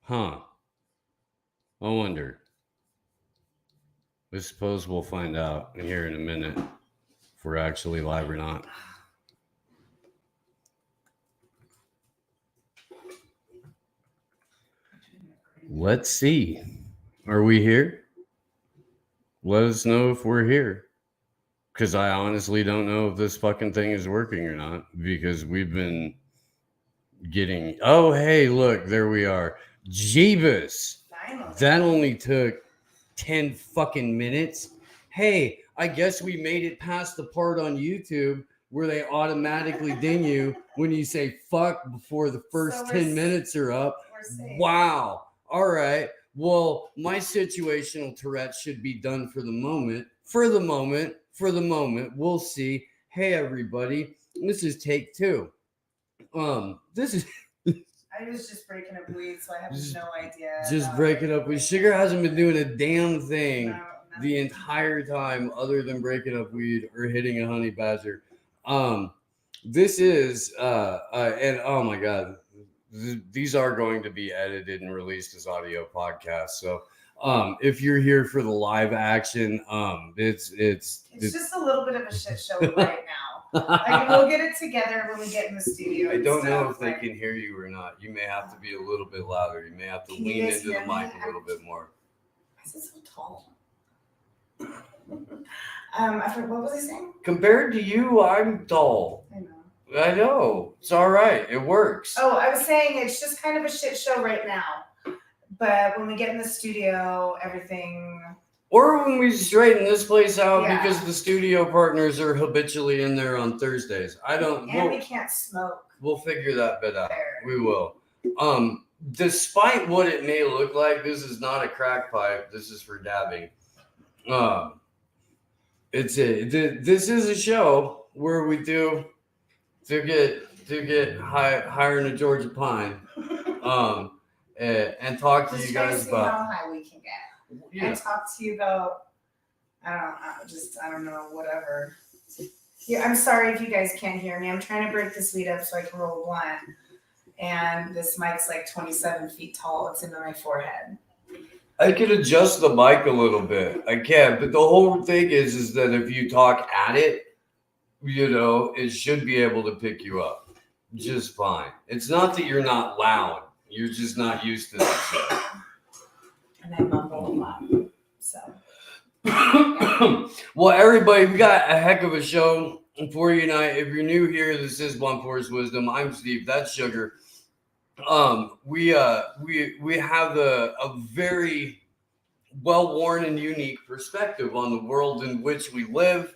Huh. I wonder. I suppose we'll find out here in a minute if we're actually live or not. Let's see. Are we here? Let us know if we're here. Because I honestly don't know if this fucking thing is working or not. Because we've been getting. Oh, hey, look, there we are. Jeebus. That only took 10 fucking minutes. Hey, I guess we made it past the part on YouTube where they automatically ding you when you say fuck before the first 10 minutes are up. Wow. All right. Well, my situational Tourette should be done for the moment. For the moment. We'll see. Hey, everybody. This is take 2. This is. I was just breaking up weed, so I have no idea. Just breaking up weed. Sugar hasn't been doing a damn thing the entire time other than breaking up weed or hitting a honey badger. This is and oh my god, these are going to be edited and released as audio podcasts. So if you're here for the live action, it's just a little bit of a shit show right now. Like, we'll get it together when we get in the studio. I don't know if they can hear you or not. You may have to be a little bit louder. You may have to lean into the mic a little bit more. Why is it so tall? What was I saying? Compared to you, I'm tall. I know. It's all right. It works. Oh, I was saying it's just kind of a shit show right now. But when we get in the studio, everything... Or when we straighten this place out because the studio partners are habitually in there on Thursdays. And we can't smoke. We'll figure that bit out. We will. Despite what it may look like, this is not a crack pipe. This is for dabbing. This is a show where we do to get higher in a Georgia pine. And talk to you guys about how high we can get. And talk to you about I don't know, whatever. Yeah, I'm sorry if you guys can't hear me. I'm trying to break this weed up so I can roll a blunt. And this mic's like 27 feet tall. It's into my forehead. I can adjust the mic a little bit. I can, but the whole thing is that if you talk at it, it should be able to pick you up just fine. It's not that you're not loud. You're just not used to that shit. And I mumble a lot. So. Well, everybody, we got a heck of a show for you tonight. If you're new here, this is Blunt Force Wisdom. I'm Steve. That's Sugar. We have a very well-worn and unique perspective on the world in which we live.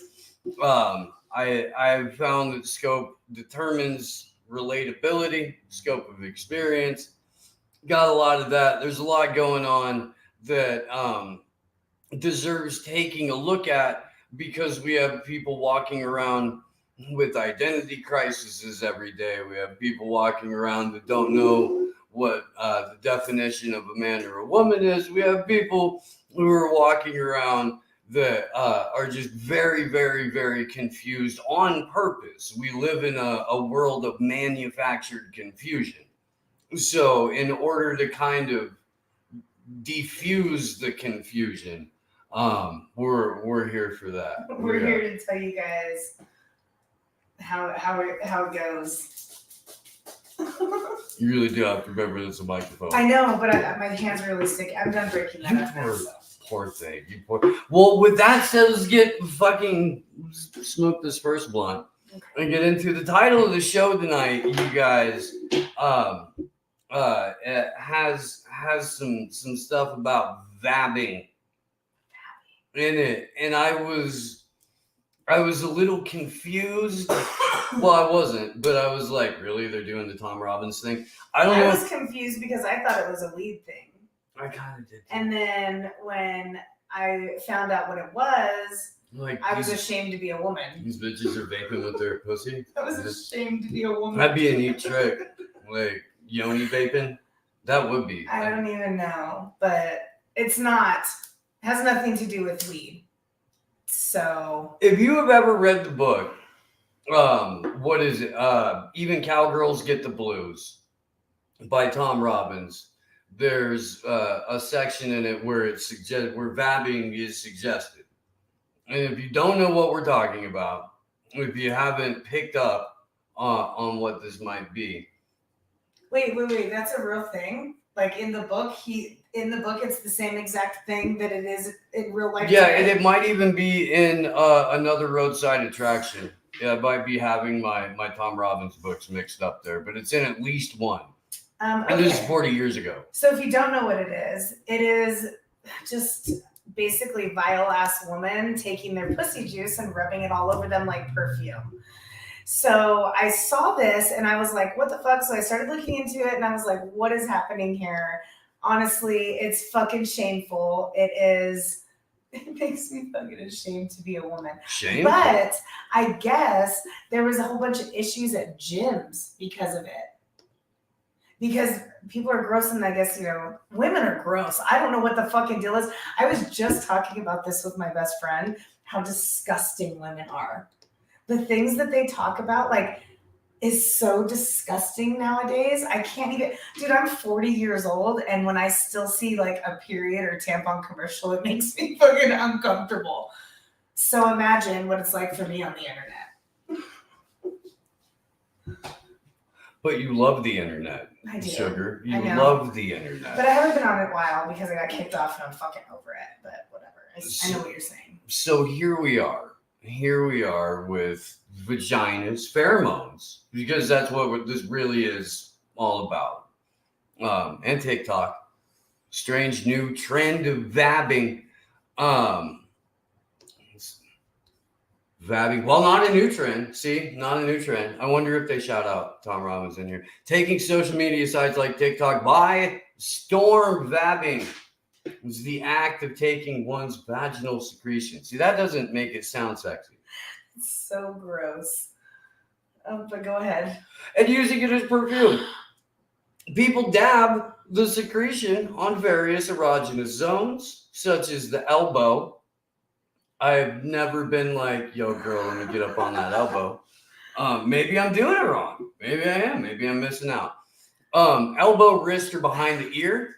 I've found that scope determines relatability, scope of experience. Got a lot of that. There's a lot going on that deserves taking a look at because we have people walking around with identity crises every day. We have people walking around that don't know what the definition of a man or a woman is. We have people who are walking around that are just very, very, very confused on purpose. We live in a world of manufactured confusion. So in order to kind of diffuse the confusion, we're here for that. We're here to tell you guys how it goes. You really do have to remember there's a microphone. I know, but my hands are really sticky. I'm done breaking that up. Poor thing. Well, with that said, let's get fucking smoke this first blunt and get into the title of the show tonight. You guys, it has some stuff about vabbing in it, and I was a little confused. Well, I wasn't, but I was like, really? They're doing the Tom Robbins thing? I was confused because I thought it was a weed thing. I kind of did. And then when I found out what it was, I was ashamed to be a woman. These bitches are vaping with their pussy? I was ashamed to be a woman. That'd be a neat trick. Like, yoni vaping? That would be. I don't even know, but it's not. It has nothing to do with weed. So. If you have ever read the book, what is it? Even Cowgirls Get the Blues by Tom Robbins. there's a section in it where it suggests where vabbing is suggested. And if you don't know what we're talking about, if you haven't picked up on what this might be, Wait. That's a real thing. Like in the book, it's the same exact thing that it is in real life. Yeah, and it might even be in another roadside attraction. Yeah, it might be having my Tom Robbins books mixed up there, but it's in at least one. Okay. And this is 40 years ago. So if you don't know what it is just basically vile ass woman taking their pussy juice and rubbing it all over them like perfume. So I saw this and I was like, what the fuck? So I started looking into it and I was like, what is happening here? Honestly, it's fucking shameful. It is. It makes me fucking ashamed to be a woman. Shame. But I guess there was a whole bunch of issues at gyms because of it. Because people are gross and I guess, women are gross. I don't know what the fucking deal is. I was just talking about this with my best friend, how disgusting women are. The things that they talk about, like, is so disgusting nowadays. I can't even, dude, I'm 40 years old and when I still see like a period or tampon commercial, it makes me fucking uncomfortable. So imagine what it's like for me on the internet. But you love the internet, I do. Sugar. You love the internet. But I haven't been on it in a while because I got kicked off and I'm fucking over it. But whatever. I know what you're saying. So here we are. Here we are with vaginas, pheromones, because that's what this really is all about. And TikTok, strange new trend of vabbing. Vabbing. Well, not a new trend. See, not a new trend. I wonder if they shout out Tom Robbins in here. Taking social media sites like TikTok by storm. Vabbing is the act of taking one's vaginal secretion. See, that doesn't make it sound sexy. It's so gross. But go ahead. And using it as perfume. People dab the secretion on various erogenous zones, such as the elbow. I've never been like, yo, girl, let me get up on that elbow. Maybe I'm doing it wrong. Maybe I am. Maybe I'm missing out. Elbow, wrist, or behind the ear.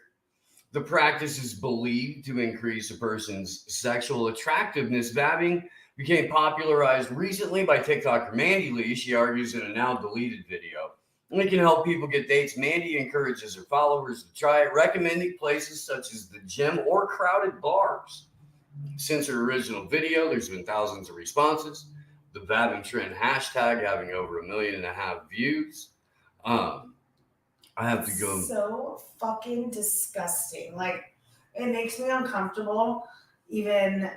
The practice is believed to increase a person's sexual attractiveness. Vabbing became popularized recently by TikToker Mandy Lee. She argues in a now deleted video. And it can help people get dates. Mandy encourages her followers to try it, recommending places such as the gym or crowded bars. Since her original video, there's been thousands of responses. The vabbing trend hashtag having over 1.5 million views. I have to go. So fucking disgusting. Like, it makes me uncomfortable even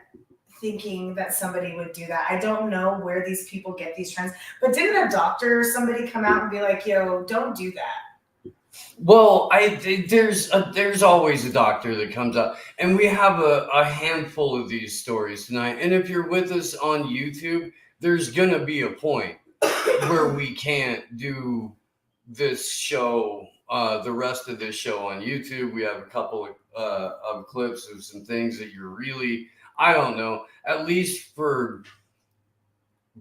thinking that somebody would do that. I don't know where these people get these trends, but didn't a doctor or somebody come out and be like, yo, don't do that? Well, there's always a doctor that comes up, and we have a handful of these stories tonight. And if you're with us on YouTube, there's gonna be a point where we can't do this show, the rest of this show on YouTube. We have a couple of clips of some things that you're really, I don't know, at least for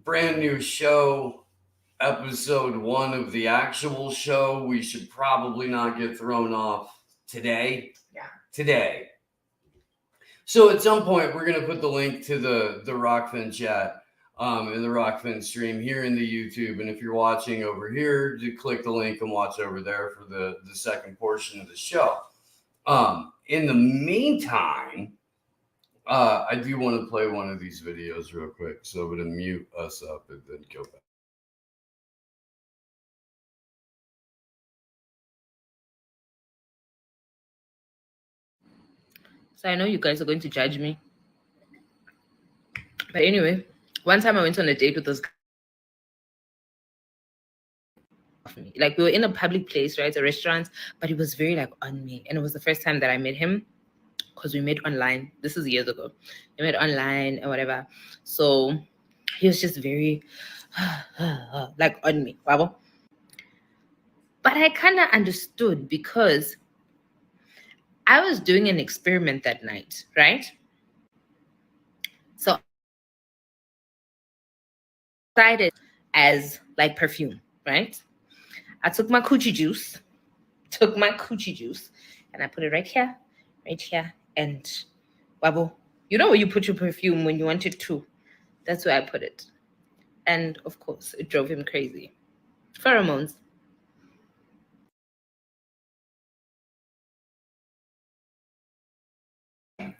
brand new show. Episode 1 of the actual show, we should probably not get thrown off today. Yeah. Today. So at some point, we're going to put the link to the Rockfin chat in the Rockfin stream here in the YouTube. And if you're watching over here, you click the link and watch over there for the second portion of the show. In the meantime, I do want to play one of these videos real quick. So I'm going to mute us up and then go back. So I know you guys are going to judge me. But anyway, one time I went on a date with this guy. Like, we were in a public place, right? A restaurant, but he was very like on me. And it was the first time that I met him because we met online. This is years ago. We met online and whatever. So he was just very like on me. But I kind of understood because I was doing an experiment that night, right? So I decided as like perfume, right? I took my coochie juice, and I put it right here, and Wabo, you know where you put your perfume when you want it to? That's where I put it. And of course, it drove him crazy. Pheromones.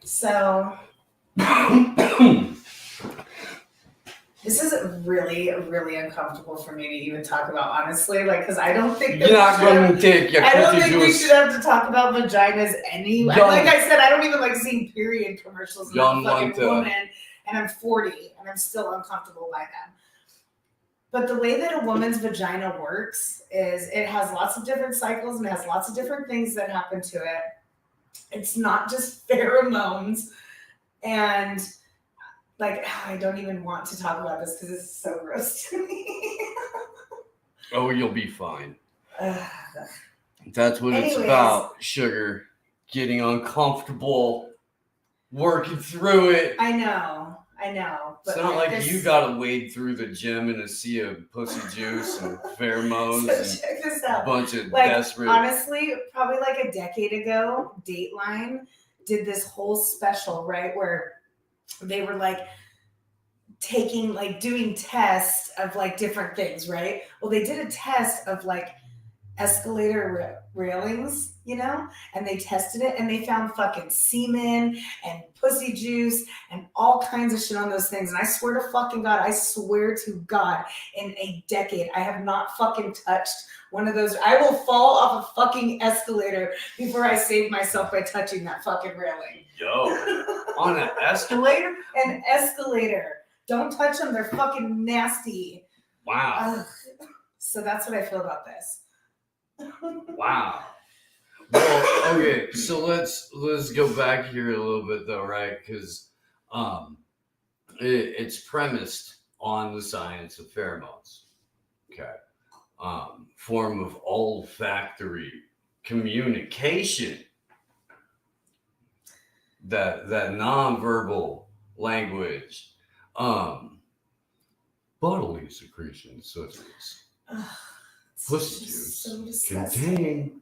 So this is really, really uncomfortable for me to even talk about, honestly. Like, because I don't think You're not going to take your I don't cookie think we juice. should have to talk about vaginas anyway. Like I said, I don't even like seeing period commercials. And I'm a fucking woman, and I'm 40, and I'm still uncomfortable by them. But the way that a woman's vagina works is it has lots of different cycles and it has lots of different things that happen to it. It's not just pheromones. And like, I don't even want to talk about this because it's so gross to me. Oh, you'll be fine. That's what it's about, sugar. Getting uncomfortable, working through it. I know. But it's not like you gotta wade through the gym in a sea of pussy juice and pheromones so check this out. A bunch of like, desperate. Honestly, probably like a decade ago, Dateline did this whole special, right, where they were like doing tests of like different things, right? Well, they did a test of like escalator railings, and they tested it and they found fucking semen and pussy juice and all kinds of shit on those things. And I swear to fucking God, in a decade, I have not fucking touched one of those. I will fall off a fucking escalator before I save myself by touching that fucking railing. Yo, on an escalator? An escalator. Don't touch them. They're fucking nasty. Wow. So that's what I feel about this. Wow. Well, okay, so let's go back here a little bit though, right? Because it's premised on the science of pheromones. Okay. Form of olfactory communication. That nonverbal language. Bodily secretions such as pussy juice contain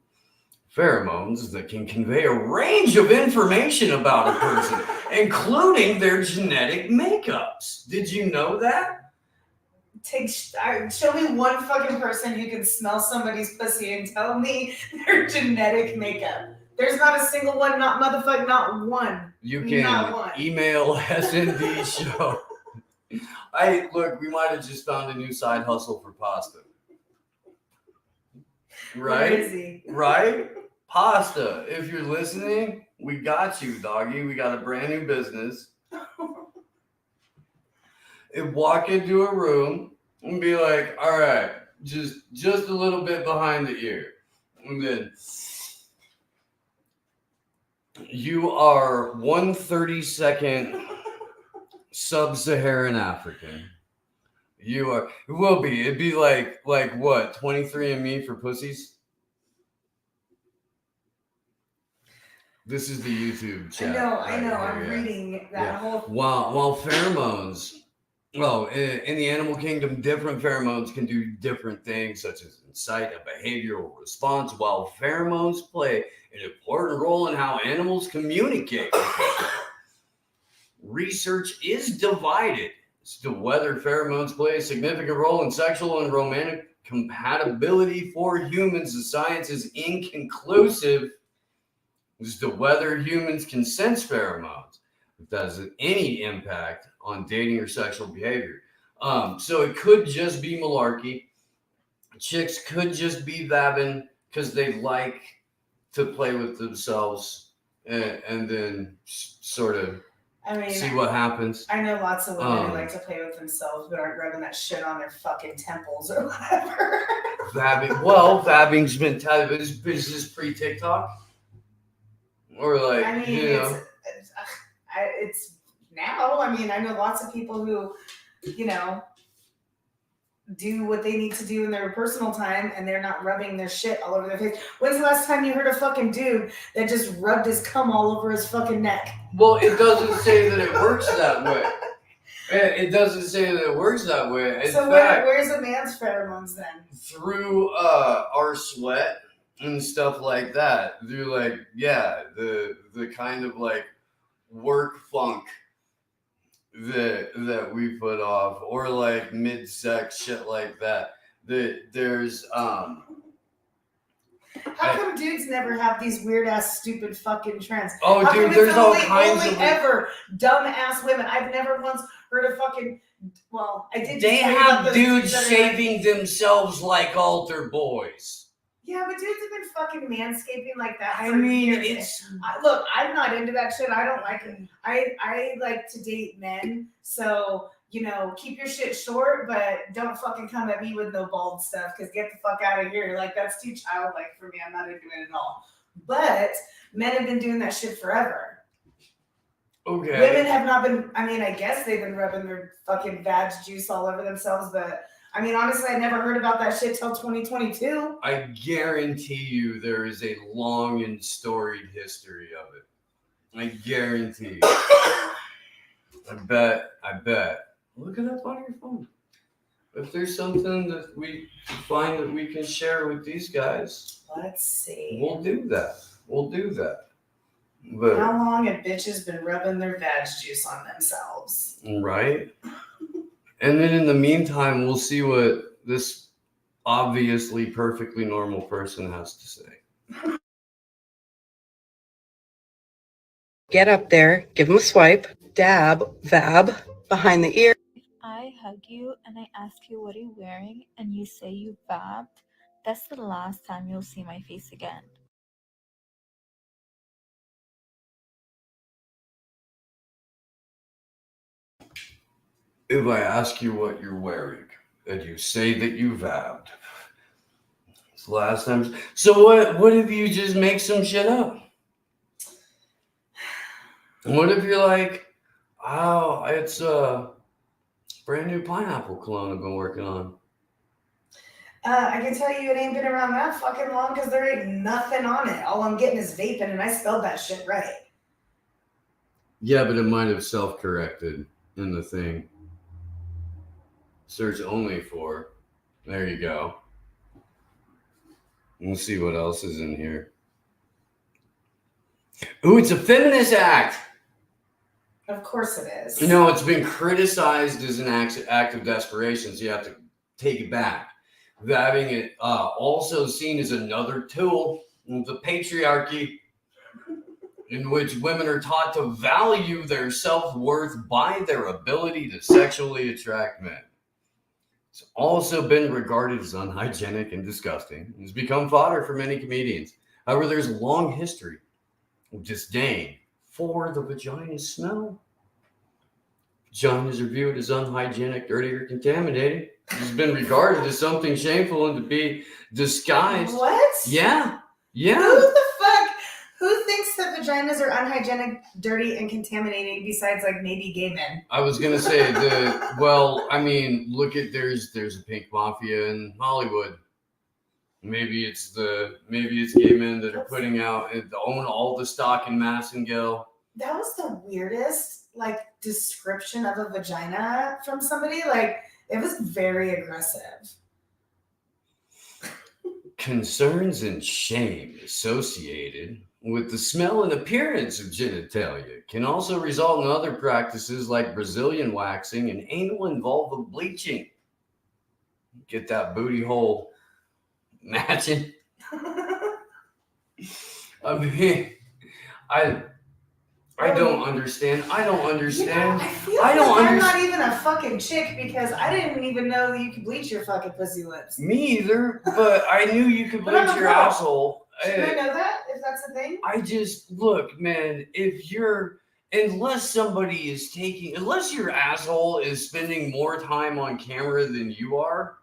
pheromones that can convey a range of information about a person, including their genetic makeups. Did you know that? Show me one fucking person who can smell somebody's pussy and tell me their genetic makeup. There's not a single one, not one. You can email sndshow. Look, we might have just found a new side hustle for pasta. Right? Where is he? Right? Pasta. If you're listening, we got you, doggy. We got a brand new business. And walk into a room and be like, all right, just a little bit behind the ear. And then you are 1/32nd sub-Saharan African. You are. It will be. It'd be like what? 23andMe for pussies. This is the YouTube chat. I know. I'm reading that whole. While pheromones. Well, in the animal kingdom, different pheromones can do different things, such as incite a behavioral response, while pheromones play an important role in how animals communicate with each other. Research is divided as to whether pheromones play a significant role in sexual and romantic compatibility for humans. The science is inconclusive as to whether humans can sense pheromones. If that has any impact on dating or sexual behavior. So it could just be malarkey. Chicks could just be vabbing because they like to play with themselves and then sort of see what happens. I know lots of women who like to play with themselves but aren't rubbing that shit on their fucking temples or whatever. Vabbing. Well, vabbing's been is this pre-TikTok? Or like, it's now. I know lots of people who, do what they need to do in their personal time and they're not rubbing their shit all over their face. When's the last time you heard a fucking dude that just rubbed his cum all over his fucking neck? Well, it doesn't say that it works that way. It doesn't say that it works that way. In so fact, where's a man's pheromones then? Through our sweat and stuff like that. They're like, yeah, the kind of like work funk that we put off, or like mid-sex shit like that. There's How come dudes never have these weird ass stupid fucking trends? oh How dude, come there's it's all only kinds of ever dumb ass women? I've never once heard of fucking. Well, I did. they just tell you about have those dudes that are shaving themselves like altar boys. Yeah, but dudes have been fucking manscaping like that I for mean, years. it's Look, I'm not into that shit. I don't like it. I like to date men, so keep your shit short, but don't fucking come at me with no bald stuff. Because get the fuck out of here. Like that's too childlike for me. I'm not into it at all. But men have been doing that shit forever. okay. Women have not been. I mean, I guess they've been rubbing their fucking vag juice all over themselves, but. I mean, honestly, I never heard about that shit till 2022. I guarantee you there is a long and storied history of it. I guarantee you. I bet. Look it up on your phone. If there's something that we find that we can share with these guys, let's see. We'll do that. But how long have bitches been rubbing their vag juice on themselves? Right? And then in the meantime, we'll see what this obviously perfectly normal person has to say. Get up there, give him a swipe, dab, vab, behind the ear. If I hug you and I ask you what are you wearing and you say you vabbed, that's the last time you'll see my face again. If I ask you what you're wearing and you say that you vabbed, it's the last time. So what if you just make some shit up? What if you're like, oh, it's a brand new pineapple cologne I've been working on? I can tell you it ain't been around that fucking long because there ain't nothing on it. All I'm getting is vaping, and I spelled that shit right. Yeah, but it might have self-corrected in the thing. Search only for. There you go. We'll see what else is in here. Ooh, it's a feminist act. Of course it is. No, it's been criticized as an act of desperation, so you have to take it back. Having it also seen as another tool of the patriarchy, in which women are taught to value their self-worth by their ability to sexually attract men. It's also been regarded as unhygienic and disgusting. It's become fodder for many comedians. However, there's a long history of disdain for the vagina smell. Vaginas are viewed as unhygienic, dirty, or contaminated. It's been regarded as something shameful and to be disguised. What? Yeah. Who the fuck? Who thinks that vaginas are unhygienic, dirty, and contaminating besides like maybe gay men? I was gonna say look at there's a pink mafia in Hollywood. Maybe it's gay men that are putting out and own all the stock in Massengill. That was the weirdest description of a vagina from somebody. It was very aggressive. Concerns and shame associated with the smell and appearance of genitalia can also result in other practices like Brazilian waxing and anal involved bleaching. Get that booty hole matching. I mean, I don't understand. I don't understand. I feel like I'm not even a fucking chick because I didn't even know that you could bleach your fucking pussy lips. Me either, but I knew you could bleach your asshole. Should I know that if that's a thing? I just look, man. Unless your asshole is spending more time on camera than you are.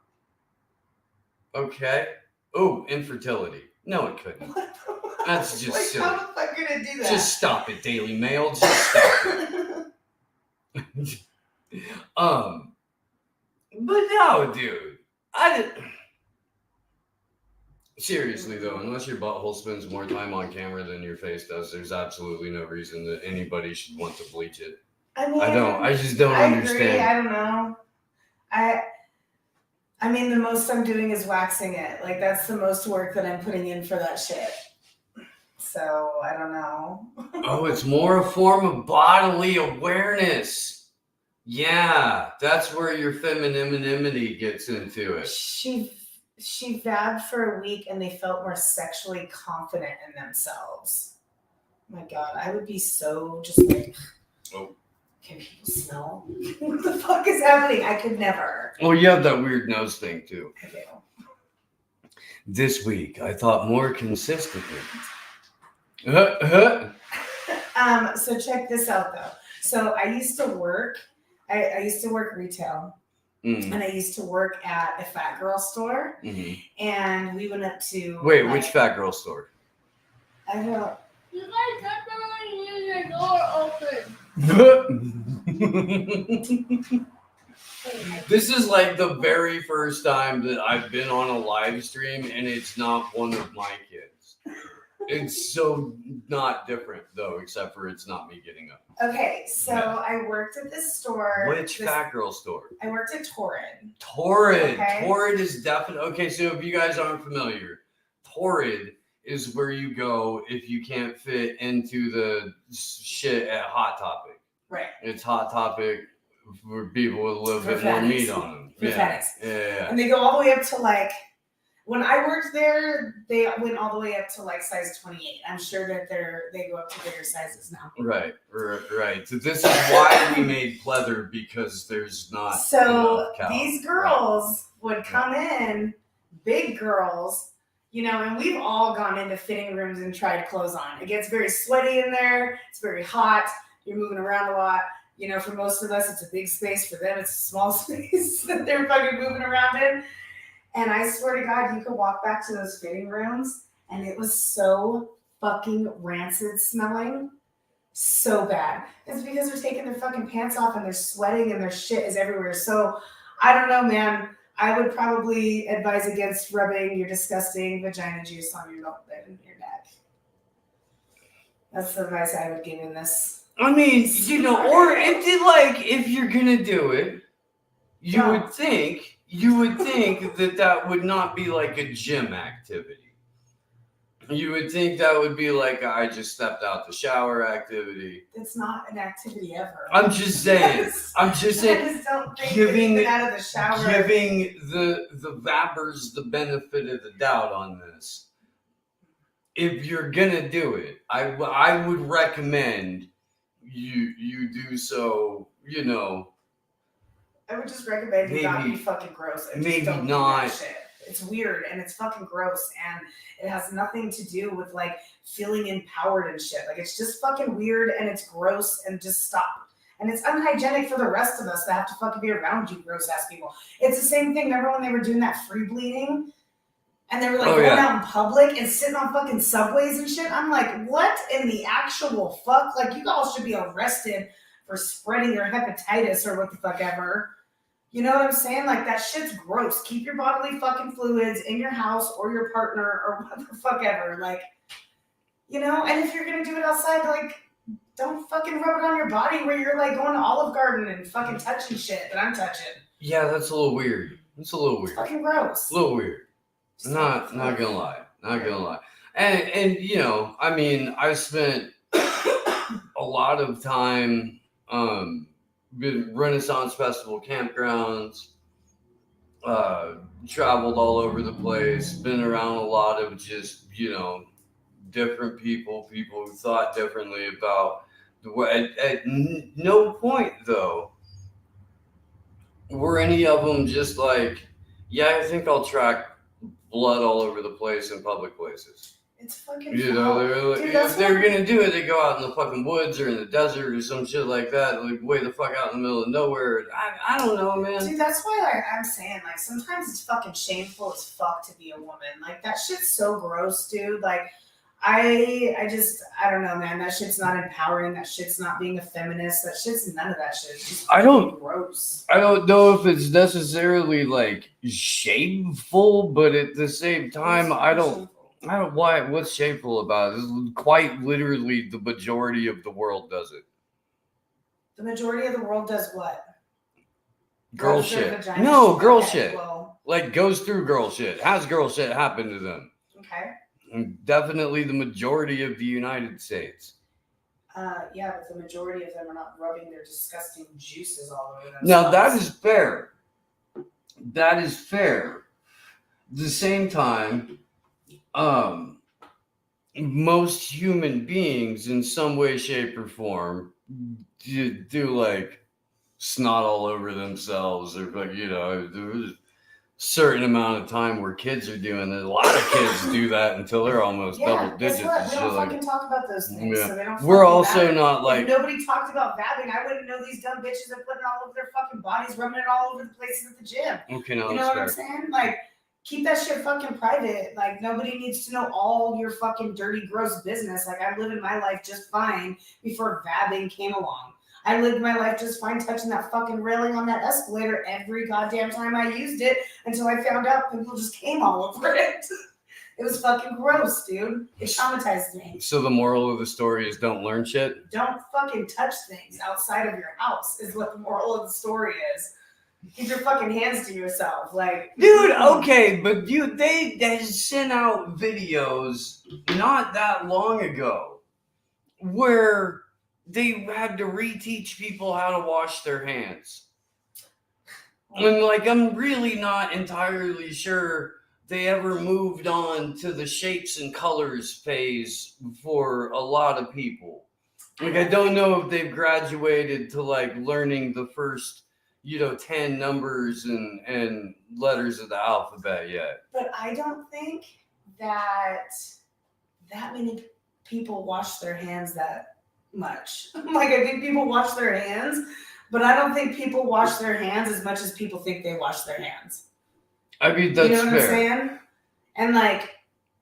Okay. Oh, infertility. No, it couldn't. That's just silly. How the fuck are gonna do that? Just stop it, Daily Mail. Just stop it. But no, dude. Seriously though, unless your butthole spends more time on camera than your face does, there's absolutely no reason that anybody should want to bleach it. I just don't understand. Agree. I don't know. I mean, the most I'm doing is waxing it. Like, that's the most work that I'm putting in for that shit. So, I don't know. Oh, it's more a form of bodily awareness. Yeah, that's where your femininity gets into it. She vabbed for a week and they felt more sexually confident in themselves. My God, I would be so just like, Oh. Can people smell? What the fuck is happening? I could never. Oh, you have that weird nose thing too. I do. This week, I thought more consistently. So check this out though. So I used to work. I used to work retail, and I used to work at a fat girl store. And we went up to. Wait, which fat girl store? I don't. You guys definitely leave your door open. This is like the very first time that I've been on a live stream and it's not one of my kids. It's so not different though, except for it's not me getting up. Okay, so I worked at this store. Which fat girl store? I worked at Torrid. Torrid. Okay. Torrid is definitely okay. So if you guys aren't familiar, Torrid is where you go if you can't fit into the shit at Hot Topic. Right. It's Hot Topic for people with a little bit more meat on them. Yeah. And they go all the way up to like, when I worked there, they went all the way up to like size 28. I'm sure that they go up to bigger sizes now. Right. So this is why we made pleather, because there's not. So these girls would come in, big girls, you know, and we've all gone into fitting rooms and tried clothes on. It gets very sweaty in there. It's very hot. You're moving around a lot. You know, for most of us, it's a big space. For them, it's a small space that they're fucking moving around in. And I swear to God, you could walk back to those fitting rooms and it was so fucking rancid smelling. So bad. It's because they're taking their fucking pants off and they're sweating and their shit is everywhere. So I don't know, man. I would probably advise against rubbing your disgusting vagina juice on your milk bed and your neck. That's the advice I would give in this. I mean, you know, or if you're gonna do it, you would think that would not be like a gym activity. You would think that would be like I just stepped out the shower activity. It's not an activity ever. I'm just saying. I just don't think giving out of the shower. Giving the vappers the benefit of the doubt on this. If you're gonna do it, I would recommend you do so. You know. I would just recommend you not be fucking gross. And just don't do that shit. It's weird and it's fucking gross and it has nothing to do with like feeling empowered and shit. Like it's just fucking weird and it's gross and just stop. And it's unhygienic for the rest of us that have to fucking be around you gross ass people. It's the same thing. Remember when they were doing that free bleeding? And they were like going out in public and sitting on fucking subways and shit. I'm like, what in the actual fuck? Like you all should be arrested for spreading your hepatitis or what the fuck ever. You know what I'm saying? Like, that shit's gross. Keep your bodily fucking fluids in your house or your partner or what the fuck ever. Like, you know? And if you're going to do it outside, like, don't fucking rub it on your body where you're, like, going to Olive Garden and fucking touching shit that I'm touching. Yeah, that's a little weird. It's a little weird. It's fucking gross. A little weird. Not gonna lie. Not gonna lie. And you know, I mean, I spent a lot of time, been Renaissance Festival campgrounds, traveled all over the place, been around a lot of just, you know, different people who thought differently about the way. At no point, though, were any of them just like, yeah, I think I'll track blood all over the place in public places. It's fucking You know, they're like, dude, if they're gonna do it, they go out in the fucking woods or in the desert or some shit like that, like way the fuck out in the middle of nowhere. I don't know, man. Dude, that's why like, I'm saying, like, sometimes it's fucking shameful as fuck to be a woman. Like, that shit's so gross, dude. Like, I don't know, man. That shit's not empowering. That shit's not being a feminist. That shit's none of that shit. It's just gross. I don't know if it's necessarily like shameful, but at the same time, I don't why what's shameful about it. Quite literally the majority of the world does it. The majority of the world does what? Girl shit. No, girl shit. Well, Like goes through girl shit, has girl shit happen to them. Okay. And definitely the majority of the United States. Yeah, but the majority of them are not rubbing their disgusting juices all over themselves. Now that is fair. That is fair. At the same time, most human beings in some way, shape, or form do like snot all over themselves, or like, you know, there's a certain amount of time where kids are doing it. A lot of kids do that until they're almost double digits. Guess what? and We shit don't like fucking talk about those things. Yeah. So they don't We're fucking also matter. not like If nobody talked about vabbing, I wouldn't know these dumb bitches are putting it all over their fucking bodies, rubbing it all over the places at the gym. okay, no, You know what I'm saying? Like, keep that shit fucking private. Like, nobody needs to know all your fucking dirty, gross business. Like, I'm living my life just fine before vabbing came along. I lived my life just fine touching that fucking railing on that escalator every goddamn time I used it until I found out people just came all over it. It was fucking gross, dude. It traumatized me. So the moral of the story is don't learn shit. Don't fucking touch things outside of your house is what the moral of the story is. Keep your fucking hands to yourself. Like, Dude, okay, but they sent out videos not that long ago where they had to reteach people how to wash their hands. And like, I'm really not entirely sure they ever moved on to the shapes and colors phase for a lot of people. Like, I don't know if they've graduated to like learning the first, 10 numbers and letters of the alphabet yet. But I don't think that many people wash their hands that much. Like, I think people wash their hands, but I don't think people wash their hands as much as people think they wash their hands. I mean, that's you know what fair. I'm saying? And like,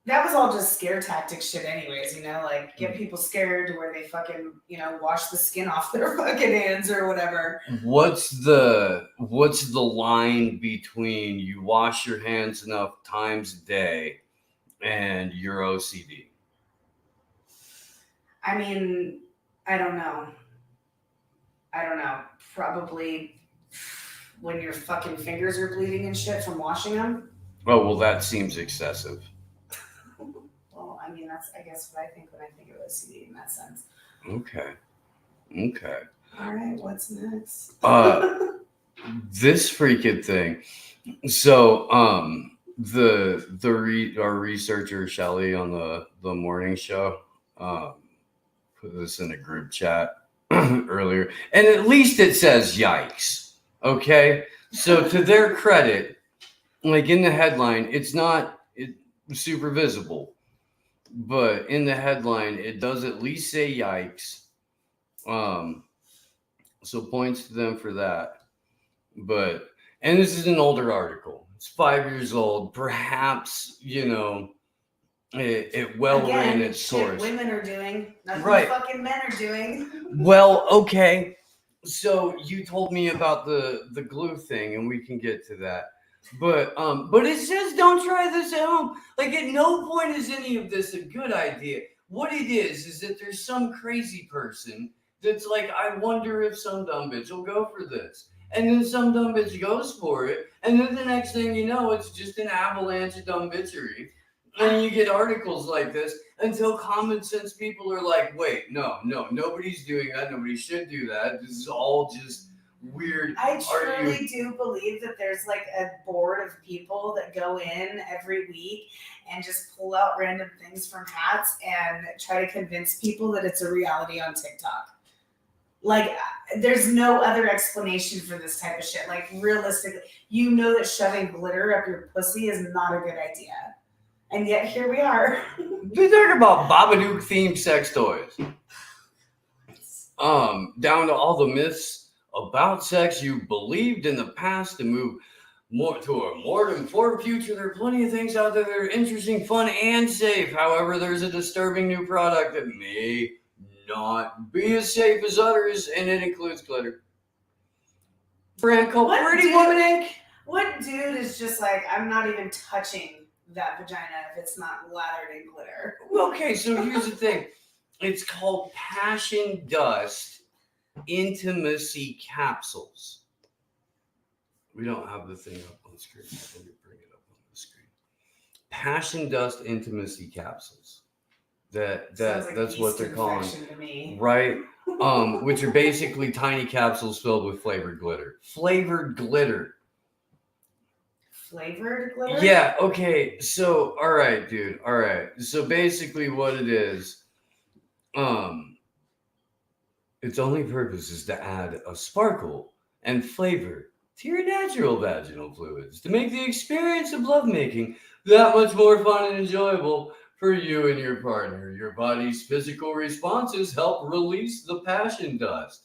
that was all just scare tactic shit anyways, like get people scared to where they fucking, wash the skin off their fucking hands or whatever. What's the line between you wash your hands enough times a day and your OCD? I mean, I don't know. Probably when your fucking fingers are bleeding and shit from washing them. Oh, well, that seems excessive. Well, I mean, that's, I guess, what I think when I think of OCD in that sense. Okay. All right, what's next? This freaking thing. So, our researcher Shelly on the morning show, put this in a group chat earlier, and at least it says yikes. Okay, so to their credit, like in the headline, it's not super visible, but in the headline it does at least say yikes. So points to them for that. But, and this is an older article. It's 5 years old. Perhaps, it well ran its source. Women are doing, nothing Right. fucking men are doing. Well, okay. So you told me about the glue thing, and we can get to that. But it says don't try this at home. Like, at no point is any of this a good idea. What it is that there's some crazy person that's like, I wonder if some dumb bitch will go for this. And then some dumb bitch goes for it. And then the next thing you know, it's just an avalanche of dumb bitchery. And you get articles like this until common sense people are like, wait, no, nobody's doing that. Nobody should do that. This is all just weird. I truly do believe that there's like a board of people that go in every week and just pull out random things from hats and try to convince people that it's a reality on TikTok. Like, there's no other explanation for this type of shit. Like, realistically, that shoving glitter up your pussy is not a good idea. And yet, here we are. We're talking about Babadook themed sex toys. Down to all the myths about sex you believed in the past to move more to a more informed future. There are plenty of things out there that are interesting, fun, and safe. However, there's a disturbing new product that may not be as safe as others, and it includes glitter. Brand called Pretty Woman Inc. What dude is just like, I'm not even touching that vagina if it's not lathered in glitter? Okay, so here's the thing. It's called Passion Dust Intimacy Capsules. We don't have the thing up on screen 100%. passion dust intimacy capsules. Sounds like That's what yeast they're calling, infection to me. right? Which are basically tiny capsules filled with flavored glitter. Flavored glitter. Flavored glitter? Yeah, okay. So, all right, dude. All right. So basically what it is, its only purpose is to add a sparkle and flavor to your natural vaginal fluids to make the experience of lovemaking that much more fun and enjoyable for you and your partner. Your body's physical responses help release the passion dust.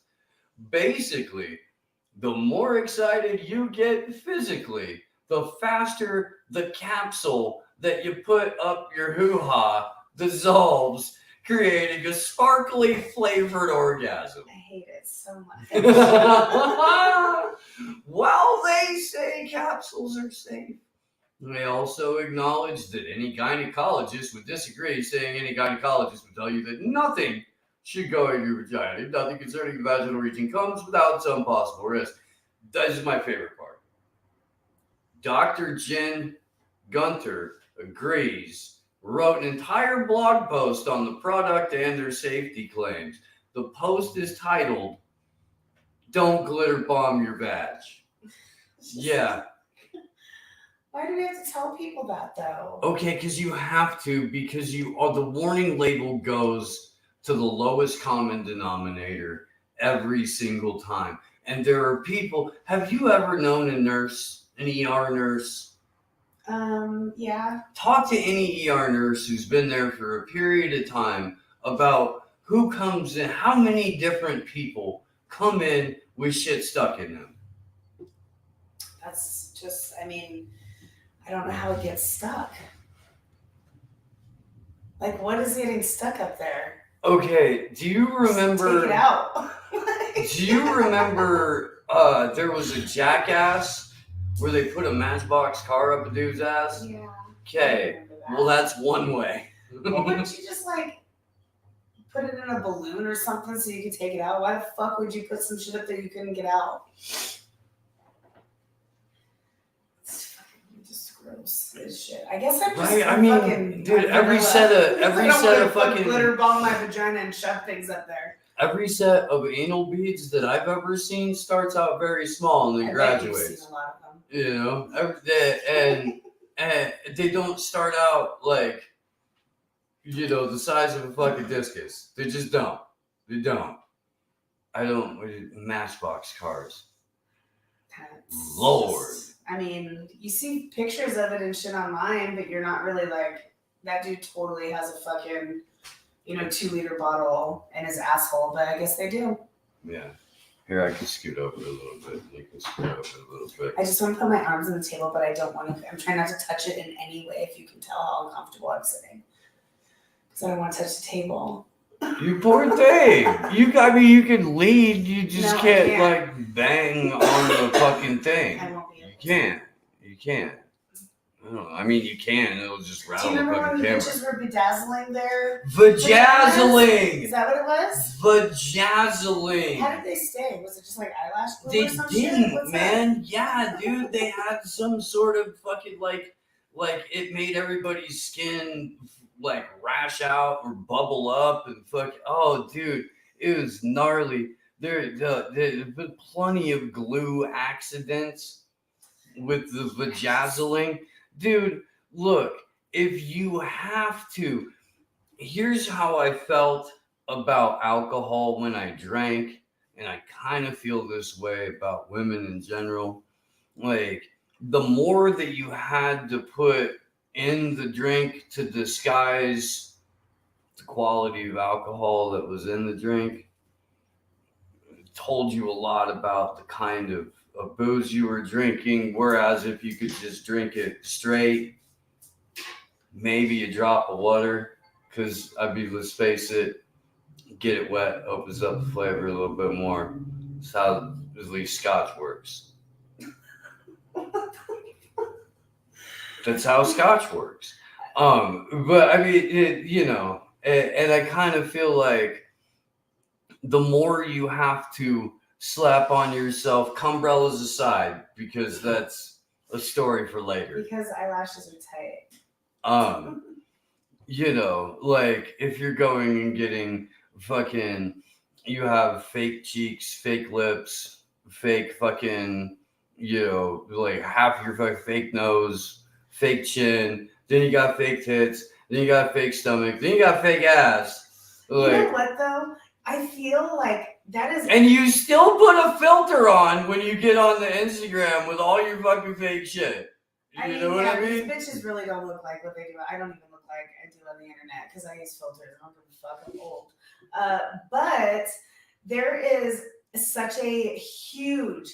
Basically, the more excited you get physically, the faster the capsule that you put up your hoo-ha dissolves, creating a sparkly flavored orgasm. I hate it so much. While they say capsules are safe, they also acknowledge that any gynecologist would disagree, saying any gynecologist would tell you that nothing should go in your vagina. Nothing concerning the vaginal region comes without some possible risk. That is my favorite part. Dr. Jen Gunter agrees, wrote an entire blog post on the product and their safety claims. The post is titled, "Don't Glitter Bomb Your Vag." Yeah. Why do we have to tell people that though? Okay, because you have to, because the warning label goes to the lowest common denominator every single time. And there are people, have you ever known a nurse, an ER nurse? Yeah. Talk to any ER nurse who's been there for a period of time about who comes in, how many different people come in with shit stuck in them. That's just, I mean, I don't know how it gets stuck. Like, what is getting stuck up there? Okay, do you remember? Take it out. Do you remember there was a Jackass where they put a Matchbox car up a dude's ass? Yeah. Okay, well that's one way. Well, wouldn't you just like put it in a balloon or something so you could take it out? Why the fuck would you put some shit up there you couldn't get out? It's fucking just gross as shit. I guess I'm just Right, I mean, fucking dude, every set of fucking glitter bomb my vagina and shove things up there. every set of anal beads that I've ever seen starts out very small and then I bet you've graduates. seen a lot of them. You know, and they don't start out like, you know, the size of a fucking discus. They just don't. They don't. Matchbox cars. That's Lord. just- I mean, you see pictures of it and shit online, but you're not really like, that dude totally has a fucking, 2-liter bottle in his asshole, but I guess they do. Yeah. Here, I can scoot over a little bit. You can scoot over a little bit. I just want to put my arms on the table, but I don't want to. I'm trying not to touch it in any way, if you can tell how uncomfortable I'm sitting. Because I don't want to touch the table. You poor thing. You can lead. You just No, I can't, can't. like, bang on the fucking thing. I won't be able to. You can't. I don't know. I mean, you can. It'll just Do rattle you the remember fucking when the camera. bitches were bedazzling their... Vajazzling! Is that what it was? Vajazzling! How did they stay? Was it just like eyelash glue They or some shit? didn't, What's man. Yeah, dude. They had some sort of fucking like it made everybody's skin like rash out or bubble up and fuck. Oh, dude, it was gnarly. There's been plenty of glue accidents with the vajazzling. Dude, look, if you have to, here's how I felt about alcohol when I drank, and I kind of feel this way about women in general. Like, the more that you had to put in the drink to disguise the quality of alcohol that was in the drink, it told you a lot about the kind of booze you were drinking. Whereas if you could just drink it straight, maybe a drop of water, because let's face it, get it wet opens up the flavor a little bit more. That's how at least Scotch works. That's how Scotch works. But I mean, and I kind of feel like the more you have to slap on yourself, cumbrellas aside, because that's a story for later. Because eyelashes are tight. You know, like if you're going and getting fucking, you have fake cheeks, fake lips, fake fucking, you know, like half your fucking fake nose, fake chin, then you got fake tits, then you got fake stomach, then you got fake ass. You know Like, what though? I feel like that is. and you still put a filter on when you get on the Instagram with all your fucking fake shit. You know what I mean? These bitches really don't look like what they do. I don't even look like I do on the internet because I use filters. I don't give a fuck. I'm old. But there is such a huge,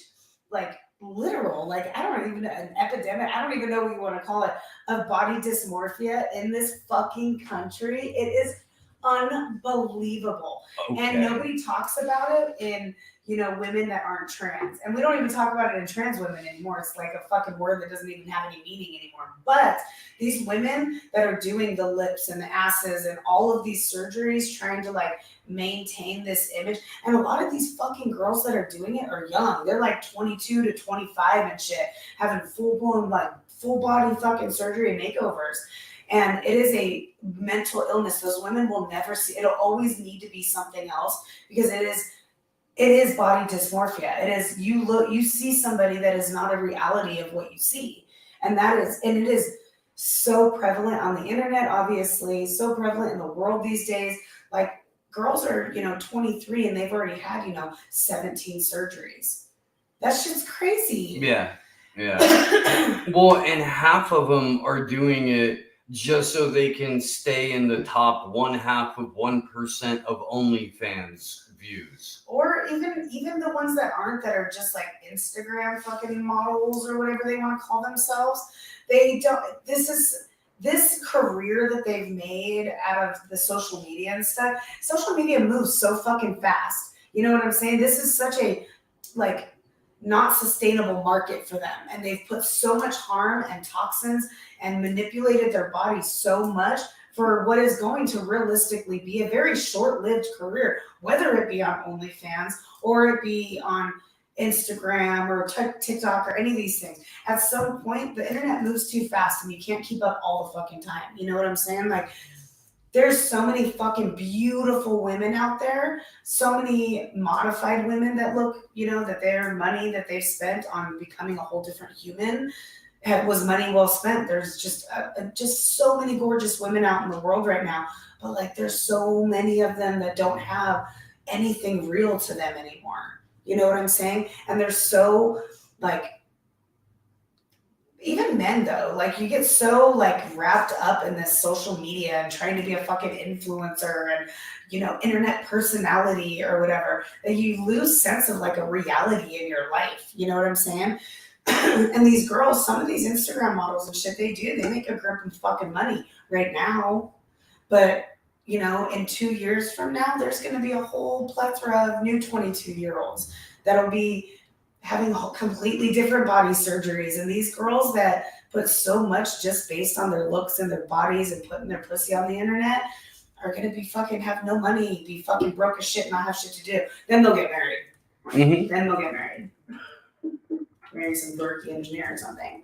like, literal, like, I don't even know, an epidemic. I don't even know what you want to call it, of body dysmorphia in this fucking country. It is unbelievable. Okay. And nobody talks about it in, you know, women that aren't trans. And we don't even talk about it in trans women anymore. It's like a fucking word that doesn't even have any meaning anymore. But these women that are doing the lips and the asses and all of these surgeries, trying to like maintain this image. And a lot of these fucking girls that are doing it are young. They're like 22 to 25 and shit, having full-blown, like, full body fucking surgery and makeovers. And it is a mental illness. Those women will never see. It'll always need to be something else because it is body dysmorphia. It is, you see somebody that is not a reality of what you see. And it is so prevalent on the internet, obviously, so prevalent in the world these days. Like, girls are, you know, 23 and they've already had, you know, 17 surgeries. That's just crazy. Yeah. Well, and half of them are doing it just so they can stay in the top 0.5% of OnlyFans views. Or even the ones that aren't, that are just like Instagram fucking models or whatever they want to call themselves. They don't, this career that they've made out of the social media and stuff. Social media moves so fucking fast. You know what I'm saying? This is such a, like, not sustainable market for them. And they've put so much harm and toxins and manipulated their bodies so much for what is going to realistically be a very short-lived career, whether it be on OnlyFans or it be on Instagram or TikTok or any of these things. At some point, the internet moves too fast and you can't keep up all the fucking time. You know what I'm saying? Like, there's so many fucking beautiful women out there, so many modified women that look, you know, that their money that they've spent on becoming a whole different human was money well spent. There's just so many gorgeous women out in the world right now, but like, there's so many of them that don't have anything real to them anymore. You know what I'm saying? And they're so, like, even men though, like, you get so like wrapped up in this social media and trying to be a fucking influencer and, you know, internet personality or whatever, that you lose sense of like a reality in your life. You know what I'm saying? And these girls, some of these Instagram models and shit, they make a grip of fucking money right now. But, you know, in 2 years from now, there's going to be a whole plethora of new 22-year-olds that'll be having completely different body surgeries. And these girls that put so much just based on their looks and their bodies and putting their pussy on the internet are going to be fucking have no money, be fucking broke as shit, not have shit to do. Then they'll get married. Mm-hmm. Then they'll get married. Marry some dorky engineer or something.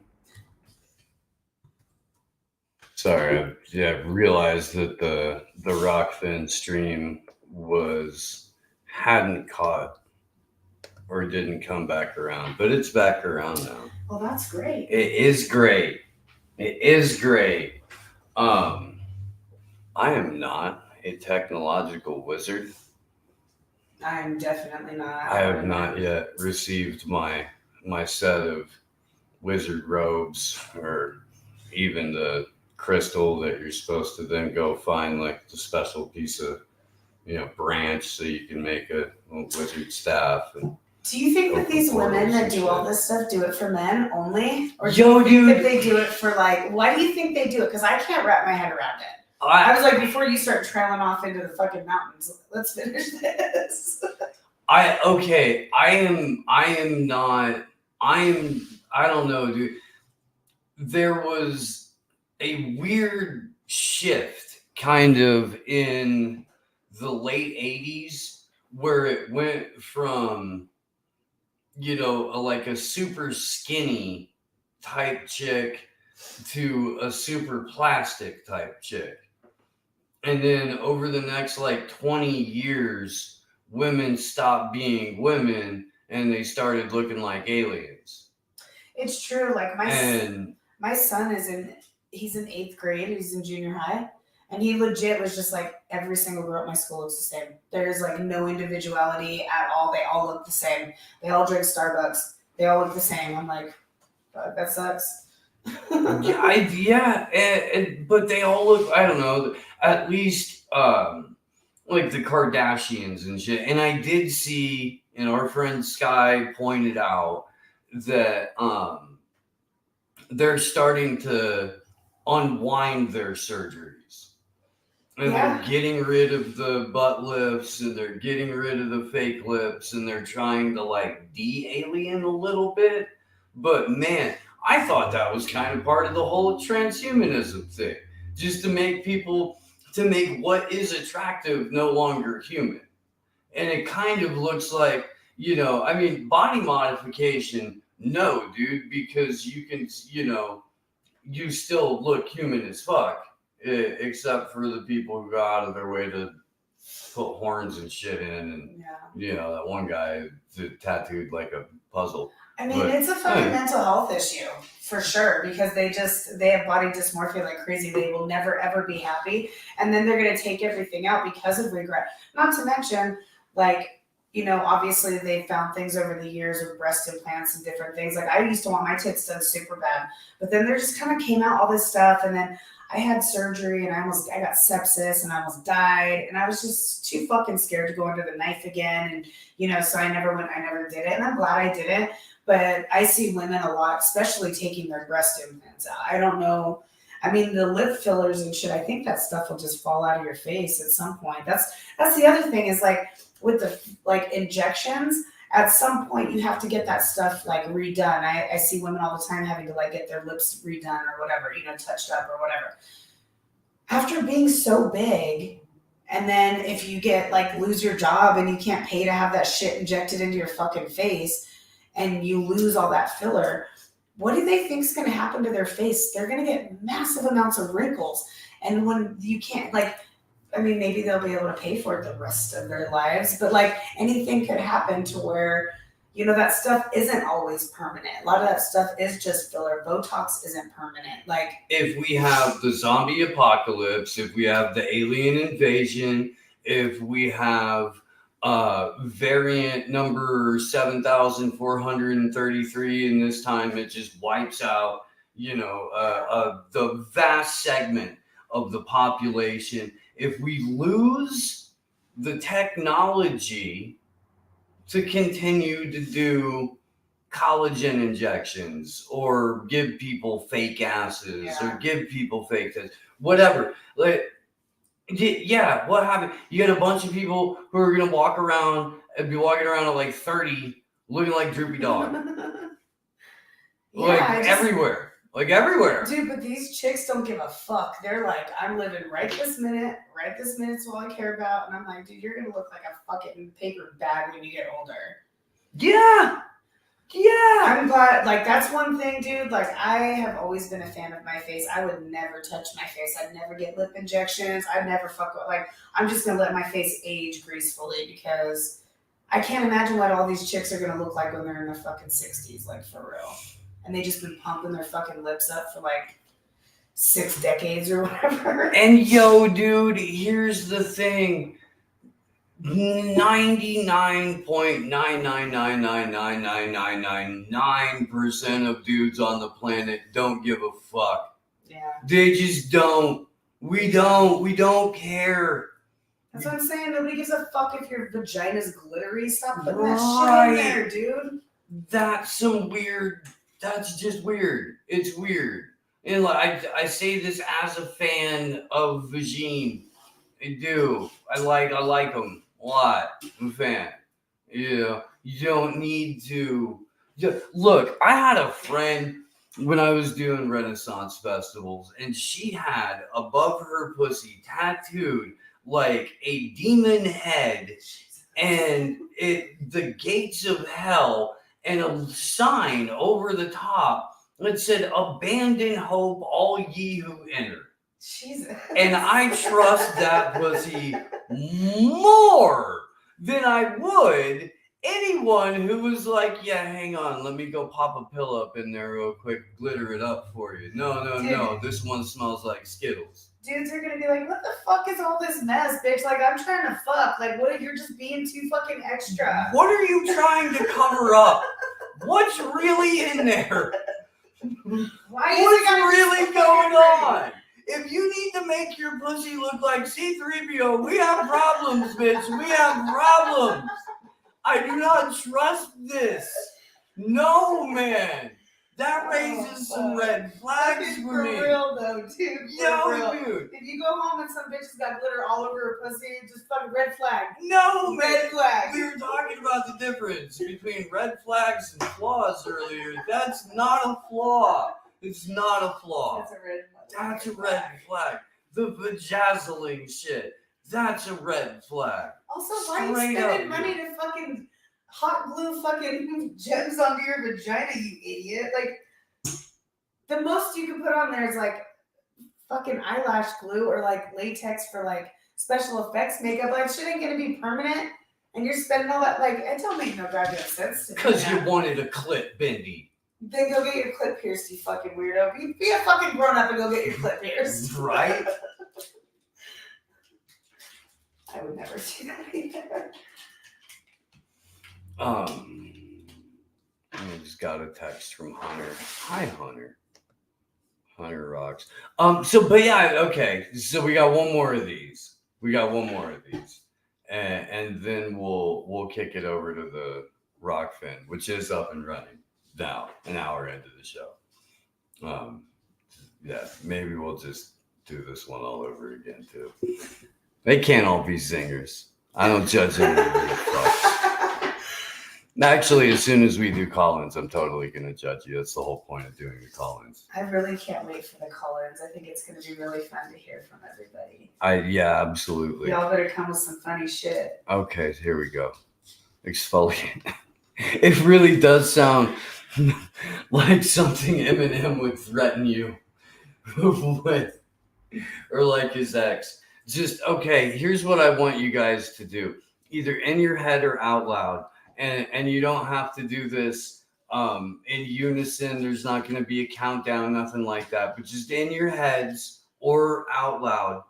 Sorry, I realized that the Rockfin stream hadn't caught or didn't come back around, but it's back around now. Well, that's great. It is great. It is great. I am not a technological wizard. I'm definitely not. I have not yet received my set of wizard robes or even the crystal that you're supposed to then go find, like the special piece of, you know, branch so you can make a wizard staff. And do you think that these women that do all this stuff do it for men only? Or do Yo, you think dude. that they do it for, like, why do you think they do it? Because I can't wrap my head around it. I was like, before you start trailing off into the fucking mountains, let's finish this. I don't know, dude. There was a weird shift kind of in the late 80s where it went from, you know, like a super skinny type chick to a super plastic type chick. And then over the next like 20 years, women stopped being women and they started looking like aliens. It's true. Like And my son he's in 8th grade. He's in junior high. And he legit was just like, every single girl at my school looks the same. There's like no individuality at all. They all look the same. They all drink Starbucks. They all look the same. I'm like, fuck, that sucks. but they all look, I don't know, at least like the Kardashians and shit. And I did see, and our friend Sky pointed out that they're starting to unwind their surgeries. And they're getting rid of the butt lifts and they're getting rid of the fake lips and they're trying to like de-alien a little bit. But man, I thought that was kind of part of the whole transhumanism thing. Just to make what is attractive no longer human. And it kind of looks like, I mean, body modification, no, dude, because you can, you still look human as fuck. Except for the people who go out of their way to put horns and shit in, and that one guy tattooed like a puzzle. I mean, it's a fucking mental health issue for sure, because they have body dysmorphia like crazy. They will never ever be happy, and then they're gonna take everything out because of regret. Not to mention, like, obviously they found things over the years with breast implants and different things. Like, I used to want my tits done super bad, but then there just kind of came out all this stuff, and then I had surgery and I got sepsis and I almost died, and I was just too fucking scared to go under the knife again. And, so I never did it, and I'm glad I didn't. But I see women a lot, especially taking their breast implants out. I don't know. I mean, the lip fillers and shit, I think that stuff will just fall out of your face at some point. That's the other thing is, like, with the like injections, at some point you have to get that stuff like redone. I see women all the time having to like get their lips redone or whatever, touched up or whatever. After being so big, and then if you get like lose your job and you can't pay to have that shit injected into your fucking face and you lose all that filler, what do they think is going to happen to their face? They're going to get massive amounts of wrinkles. And when you can't, like, I mean, maybe they'll be able to pay for it the rest of their lives, but like anything could happen to where, that stuff isn't always permanent. A lot of that stuff is just filler. Botox isn't permanent. Like, if we have the zombie apocalypse, if we have the alien invasion, if we have variant number 7,433, and this time it just wipes out, the vast segment of the population. If we lose the technology to continue to do collagen injections or give people fake asses or give people fake tests, whatever. Like, what happened? You get a bunch of people who are going to walk around and be walking around at like 30 looking like Droopy Dog. Everywhere. Like everywhere. Dude, but these chicks don't give a fuck. They're like, I'm living right this minute. Right this minute's all I care about. And I'm like, dude, you're going to look like a fucking paper bag when you get older. Yeah. I'm glad. Like, that's one thing, dude. Like, I have always been a fan of my face. I would never touch my face. I'd never get lip injections. I'd never fuck with, like, I'm just going to let my face age gracefully, because I can't imagine what all these chicks are going to look like when they're in their fucking 60s, like, for real. And they just been pumping their fucking lips up for like 6 decades or whatever. And yo, dude, here's the thing. 99.999999999% of dudes on the planet don't give a fuck. Yeah. They just don't. We don't care. That's what I'm saying. Nobody gives a fuck if your vagina's glittery. Stop putting that shit in there, dude. That's just weird. It's weird. And like I say this as a fan of vagine. I do. I like them a lot. I'm a fan. You don't need to. Look, I had a friend when I was doing Renaissance festivals, and she had above her pussy tattooed like a demon head and the gates of hell, and a sign over the top It said, "Abandon hope, all ye who enter." Jesus. And I trust that pussy more than I would anyone who was like, "Yeah, hang on, let me go pop a pill up in there real quick, glitter it up for you." No, this one smells like Skittles. Dudes are gonna be like, "What the fuck is all this mess, bitch? Like, I'm trying to fuck. Like, what? You're just being too fucking extra. What are you trying to cover up? What's really in there? Why is it What's gotta be really so going fucking on? If you need to make your pussy look like C-3PO, we have problems, bitch. We have problems. I do not trust this. No, man. That raises some red flags Fucking for me. real though, dude. For Yo, real. dude. If you go home and some bitch has got glitter all over her pussy, just fucking red flag. No, Red man. flag. We were talking about the difference between red flags and flaws earlier. That's not a flaw. It's not a flaw. That's a red flag. That's a red flag. The vajazzling shit. That's a red flag. Also, why are you Straight spending up, money to fucking hot glue fucking gems onto your vagina, you idiot? Like, the most you can put on there is like fucking eyelash glue or like latex for like special effects makeup. Like, shit ain't gonna be permanent. And you're spending all that, like, it don't make no goddamn sense to me. Because you man. wanted a clip, Bendy. Then go get your clip pierced, you fucking weirdo. Be a fucking grown up and go get your clip pierced. Right? I would never do that either. I just got a text from Hunter. Hi, Hunter. Hunter rocks. But yeah, okay. So we got one more of these. And then we'll kick it over to the Rockfin, which is up and running now, an hour into the show. Yeah, maybe we'll just do this one all over again too. They can't all be singers. I don't judge anybody. Actually, as soon as we do call-ins, I'm totally going to judge you. That's the whole point of doing the call-ins. I really can't wait for the call-ins. I think it's going to be really fun to hear from everybody. Yeah, absolutely. Y'all better come with some funny shit. Okay, here we go. Exfoliate. It really does sound like something Eminem would threaten you with, or like his ex. Just, okay, here's what I want you guys to do. Either in your head or out loud. And you don't have to do this in unison. There's not going to be a countdown, nothing like that. But just in your heads or out loud,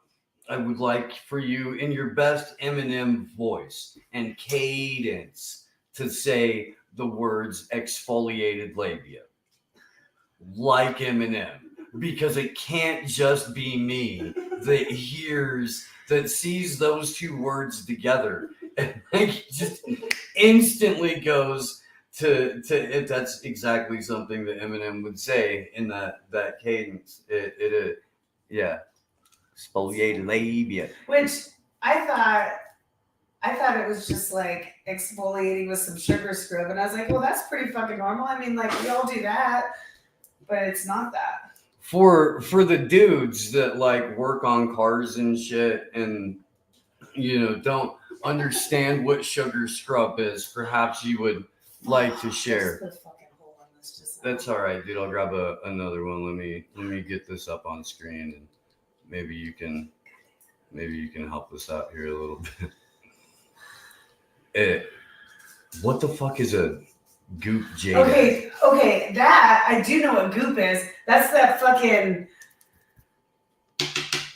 I would like for you, in your best Eminem voice and cadence, to say the words exfoliated labia. Like Eminem. Because it can't just be me that sees those two words together and like just instantly goes to it. That's exactly something that Eminem would say in that cadence. Yeah, exfoliated labia. Which I thought it was just like exfoliating with some sugar scrub, and I was like, well, that's pretty fucking normal. I mean, like, we all do that, but it's not that. For the dudes that like work on cars and shit and don't understand what sugar scrub is, perhaps you would like to share. Just put a fucking hole in this just now. That's all right, dude. I'll grab another one. Let me get this up on screen, and maybe you can help us out here a little bit. What the fuck is a goop jade? Okay, that I do know what goop is. That's that fucking,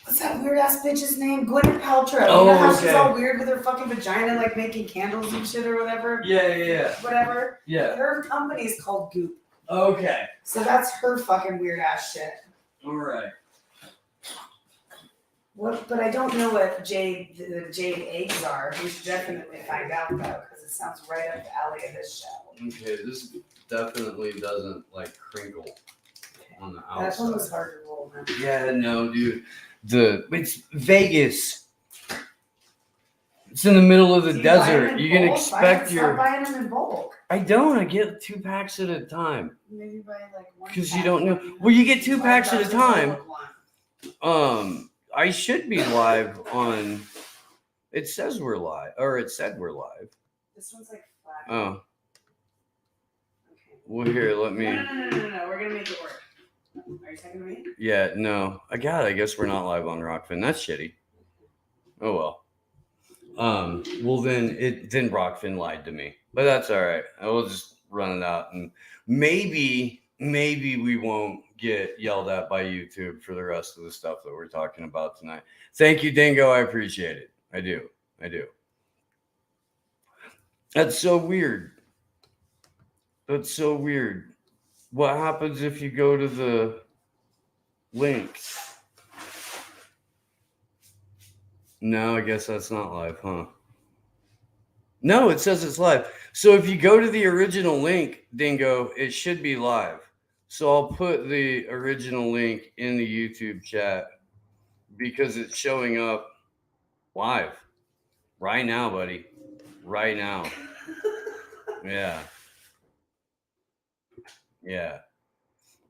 what's that weird ass bitch's name? Gwyneth Paltrow. Oh, you know how okay. she's all weird with her fucking vagina, like making candles and shit or whatever? Yeah. Whatever. Yeah. Her company is called Goop. Okay. So that's her fucking weird ass shit. All right. But I don't know what the jade eggs are. We should definitely find out though, because it sounds right up the alley of this show. Okay, this definitely doesn't like crinkle on the outside. That one was hard to roll, man. Yeah, no, dude. It's Vegas. It's in the middle of the Do you buy them desert. in You can bulk? expect Stop buying them in bulk. I don't. I get 2 packs at a time. Maybe buy like one. 'Cause you pack don't know. and Well, you get 2 packs at a $5 time. one. I should be live on. It says we're live, or it said we're live. This one's like flat. Oh, Okay. Well, here, let me. No. We're gonna make it work. Are you talking to me? Yeah, no. I guess we're not live on Rockfin. That's shitty. Oh well. Well then Rockfin lied to me, but that's all right. I will just run it out, and maybe we won't get yelled at by YouTube for the rest of the stuff that we're talking about tonight. Thank you, Dingo. I appreciate it. I do. That's so weird. What happens if you go to the link? No, I guess that's not live, huh? No, it says it's live. So if you go to the original link, Dingo, it should be live. So I'll put the original link in the YouTube chat because it's showing up live right now, buddy. Right now. Yeah.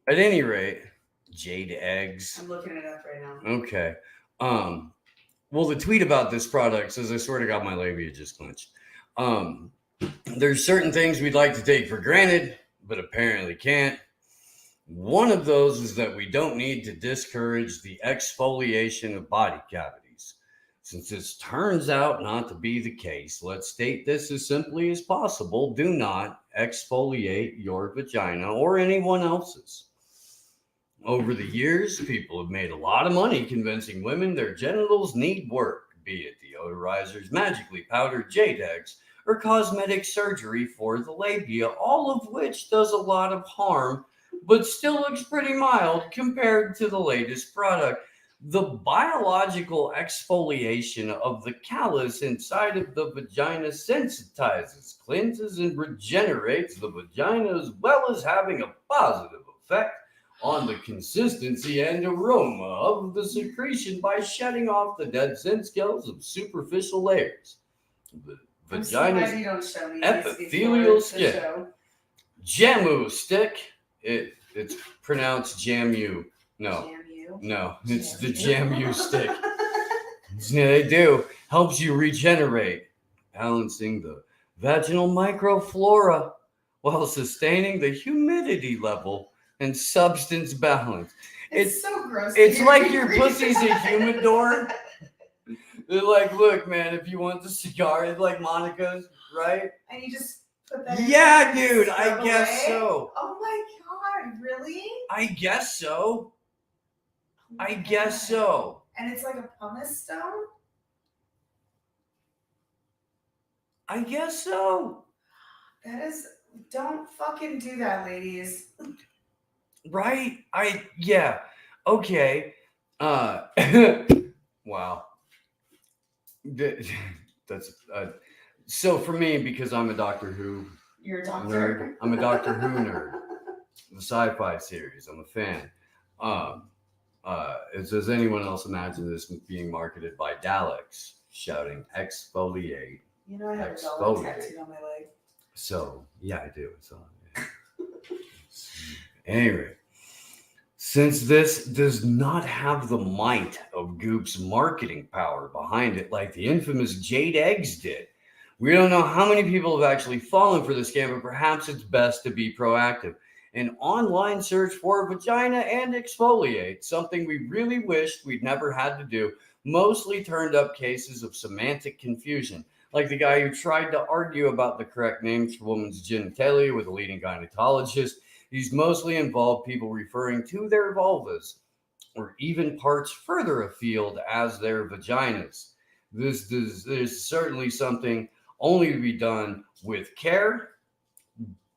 At any rate, Jade Eggs. I'm looking it up right now. Okay. Well, the tweet about this product says, I swear to God, my labia just clenched. There's certain things we'd like to take for granted, but apparently can't. One of those is that we don't need to discourage the exfoliation of body cavities. Since this turns out not to be the case, let's state this as simply as possible. Do not exfoliate your vagina or anyone else's. Over the years, people have made a lot of money convincing women their genitals need work, be it deodorizers, magically powdered jade eggs, or cosmetic surgery for the labia, all of which does a lot of harm, but still looks pretty mild compared to the latest product. The biological exfoliation of the callus inside of the vagina sensitizes, cleanses, and regenerates the vagina, as well as having a positive effect on the consistency and aroma of the secretion by shedding off the dead skin scales of superficial layers. The vagina's epithelial skin. Jamu stick. It's pronounced Jamu. No, it's the Jamu stick. Yeah, they do. Helps you regenerate, balancing the vaginal microflora while sustaining the humidity level and substance balance. It's so gross. It's like your pussy's a humidor. They're like, look, man, if you want the cigar, it's like Monica's, right? And you just put that in dude, I guess so. Oh my God, really? I guess so. I guess so. And it's like a pumice stone? I guess so. Don't fucking do that, ladies. Right? Okay. Wow. That's so for me, because I'm a Doctor Who You're a doctor. nerd. I'm a Doctor Who nerd. The sci-fi series. I'm a fan. Does anyone else imagine this being marketed by Daleks shouting exfoliate? You know I have a Dalek tattooed on my leg. So yeah, I do. It's on. Anyway, since this does not have the might of Goop's marketing power behind it like the infamous Jade Eggs did, we don't know how many people have actually fallen for the scam, but perhaps it's best to be proactive. An online search for vagina and exfoliate, something we really wished we'd never had to do, mostly turned up cases of semantic confusion, like the guy who tried to argue about the correct names for women's genitalia with a leading gynecologist. These mostly involve people referring to their vulvas or even parts further afield as their vaginas. This is certainly something only to be done with care,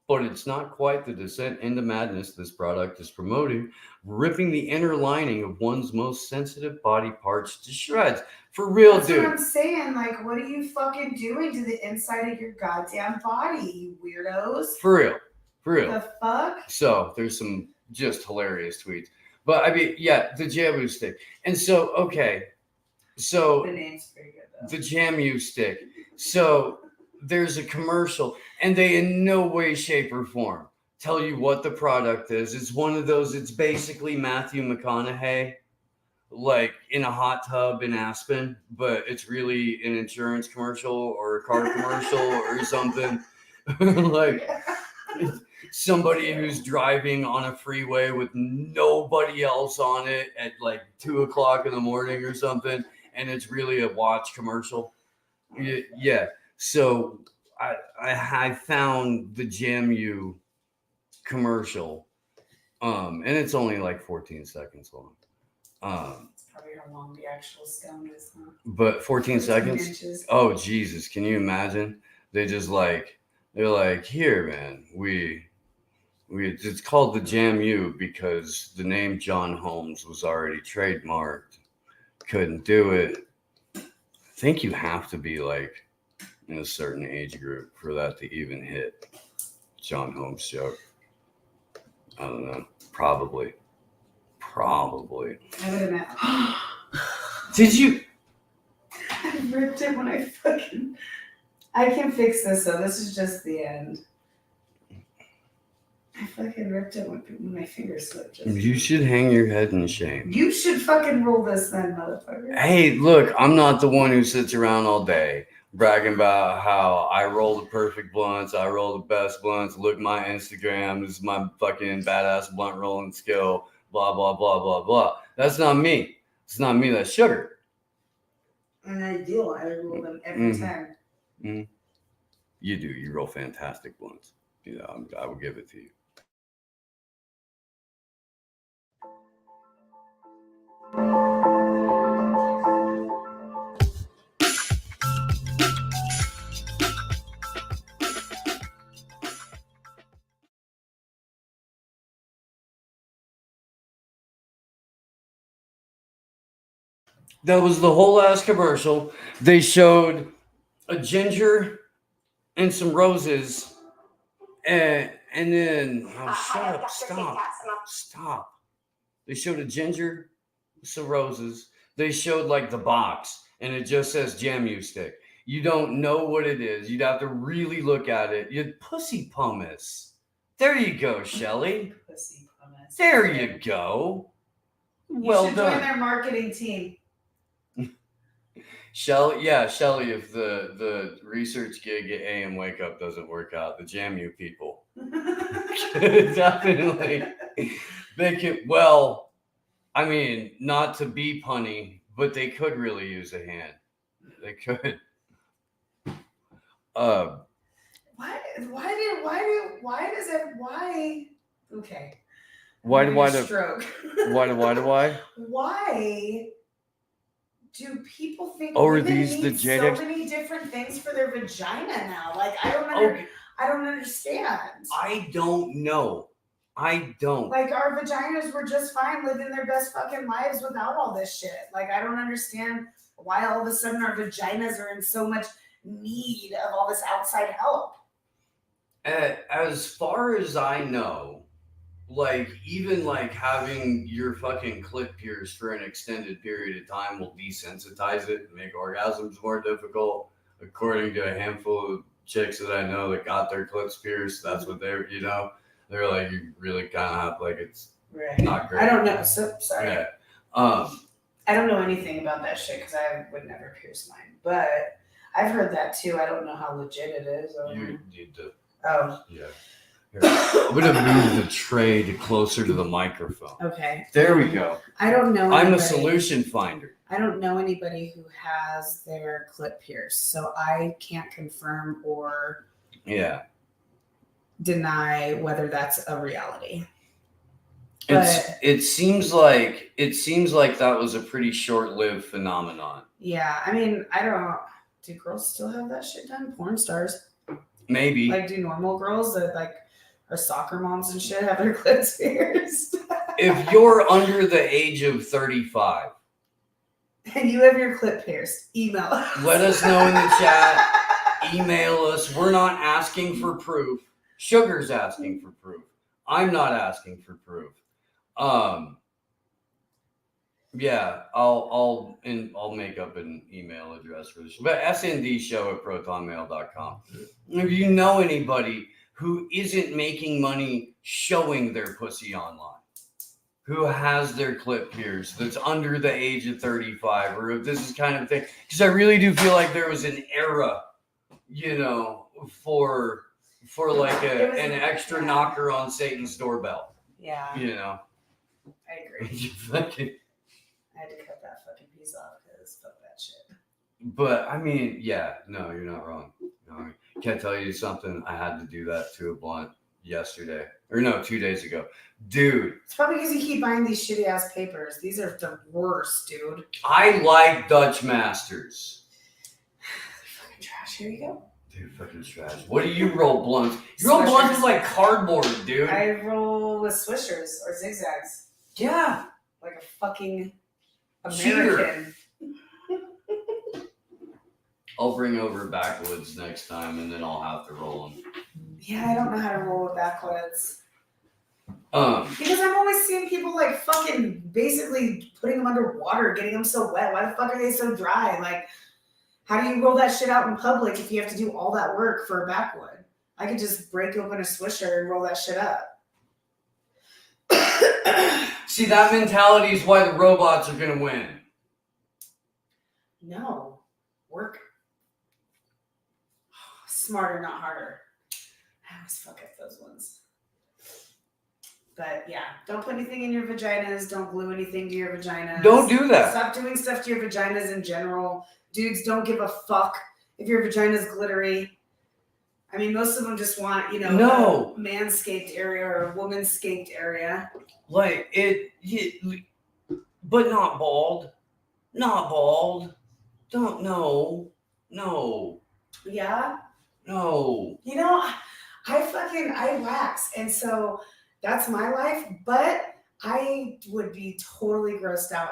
but it's not quite the descent into madness this product is promoting, ripping the inner lining of one's most sensitive body parts to shreds. For real, That's dude. What I'm saying. Like, what are you fucking doing to the inside of your goddamn body, you weirdos? For real. The fuck? So there's some just hilarious tweets. But I mean, yeah, the Jamu stick. And so, okay. So the name's pretty good though. The Jamu stick. So there's a commercial, and they in no way, shape, or form tell you what the product is. It's one of those, it's basically Matthew McConaughey, like in a hot tub in Aspen, but it's really an insurance commercial or a car commercial or something. Like, somebody who's driving on a freeway with nobody else on it at like 2:00 in the morning or something, and it's really a watch commercial. Yeah. So I found the Jam You commercial, and it's only like 14 seconds long. It's probably how long the actual stem is, huh? But 14 seconds. Inches. Oh Jesus! Can you imagine? They're like, here, man. It's called the Jam U because the name John Holmes was already trademarked. Couldn't do it. I think you have to be like in a certain age group for that to even hit. John Holmes joke. I don't know. Probably. I would imagine. Did you? I ripped it when I can fix this, so this is just the end. I fucking ripped it when my fingers slipped. You should hang your head in shame. You should fucking roll this then, motherfucker. Hey, look, I'm not the one who sits around all day bragging about how I roll the perfect blunts, I roll the best blunts, look my Instagram, this is my fucking badass blunt rolling skill, blah, blah, blah, blah, blah. That's not me. It's not me, that's Sugar. And I do. I roll them every time. Mm-hmm. You do. You roll fantastic blunts. You know, I will give it to you. That was the whole last commercial. They showed a ginger and some roses, and then shut up, stop. They showed a ginger, some roses. They showed like the box, and it just says Jam You stick. You don't know what it is. You'd have to really look at it. You'd pussy pumice. There you go, Shelly. Pussy pumice. There you go. You should done. join their marketing team. Shelly, if the research gig at AM Wake Up doesn't work out, the Jam You people. Definitely. They could, well, I mean, not to be punny, but they could really use a hand. They could. Okay. Stroke. Why? Why do people think are women these need the JDX? so many different things for their vagina now? Like, I don't understand. I don't know. I don't. Like, our vaginas were just fine living their best fucking lives without all this shit. Like, I don't understand why all of a sudden our vaginas are in so much need of all this outside help. As far as I know, like, even like having your fucking clit pierced for an extended period of time will desensitize it and make orgasms more difficult. According to a handful of chicks that I know that got their clits pierced, that's what they're like, you really kind of have, like, it's not great. I don't know. So sorry. Yeah. I don't know anything about that shit because I would never pierce mine. But I've heard that too. I don't know how legit it is. You need to. Oh. Yeah. Here, I'm going to move the tray to closer to the microphone. Okay. There we go. I don't know. I'm a solution finder. I don't know anybody who has their clit pierced, so I can't confirm or deny whether that's a reality. It seems like that was a pretty short-lived phenomenon. Yeah, I mean, do girls still have that shit done? Porn stars? Maybe. Like, do normal girls that like are soccer moms and shit have their clits pierced? If you're under the age of 35 and you have your clit pierced, email us. Let us know in the chat. Email us. We're not asking for proof. Sugar's asking for proof. I'm not asking for proof. Yeah, I'll make up an email address for this, but sndshow@protonmail.com. If you know anybody who isn't making money showing their pussy online, who has their clit pierced, that's under the age of 35, or if this is kind of thing, because I really do feel like there was an era, for for like It was- an extra yeah. knocker on Satan's doorbell. Yeah, You know. I agree. You fucking- I had to cut that fucking piece off because fuck that shit. But I mean, yeah, no, you're not wrong. No, can I tell you something? I had to do that to a blunt yesterday, or no, 2 days ago, dude. It's probably because you keep buying these shitty ass papers. These are the worst, dude. I like Dutch Masters. Fucking trash. Here you go. Dude, fucking trash. What do you roll blunts? You roll blunts with like cardboard, dude. I roll with swishers or zigzags. Yeah. Like a fucking Cheater. American. I'll bring over backwoods next time, and then I'll have to roll them. Yeah, I don't know how to roll with backwoods. Um, Because I'm always seeing people like fucking basically putting them underwater, getting them so wet. Why the fuck are they so dry? Like, how do you roll that shit out in public if you have to do all that work for a backwood? I could just break open a swisher and roll that shit up. see, that mentality is why the robots are gonna win. No. Work smarter, not harder. I always fuck up those ones. But yeah, don't put anything in your vaginas. Don't glue anything to your vaginas. Don't do that. Stop doing stuff to your vaginas in general. Dudes don't give a fuck if your vagina's glittery. I mean, most of them just want, No. a manscaped area or a womanscaped area. Like but not bald. Not bald. Don't no. Yeah. No. I wax. And so that's my life. But I would be totally grossed out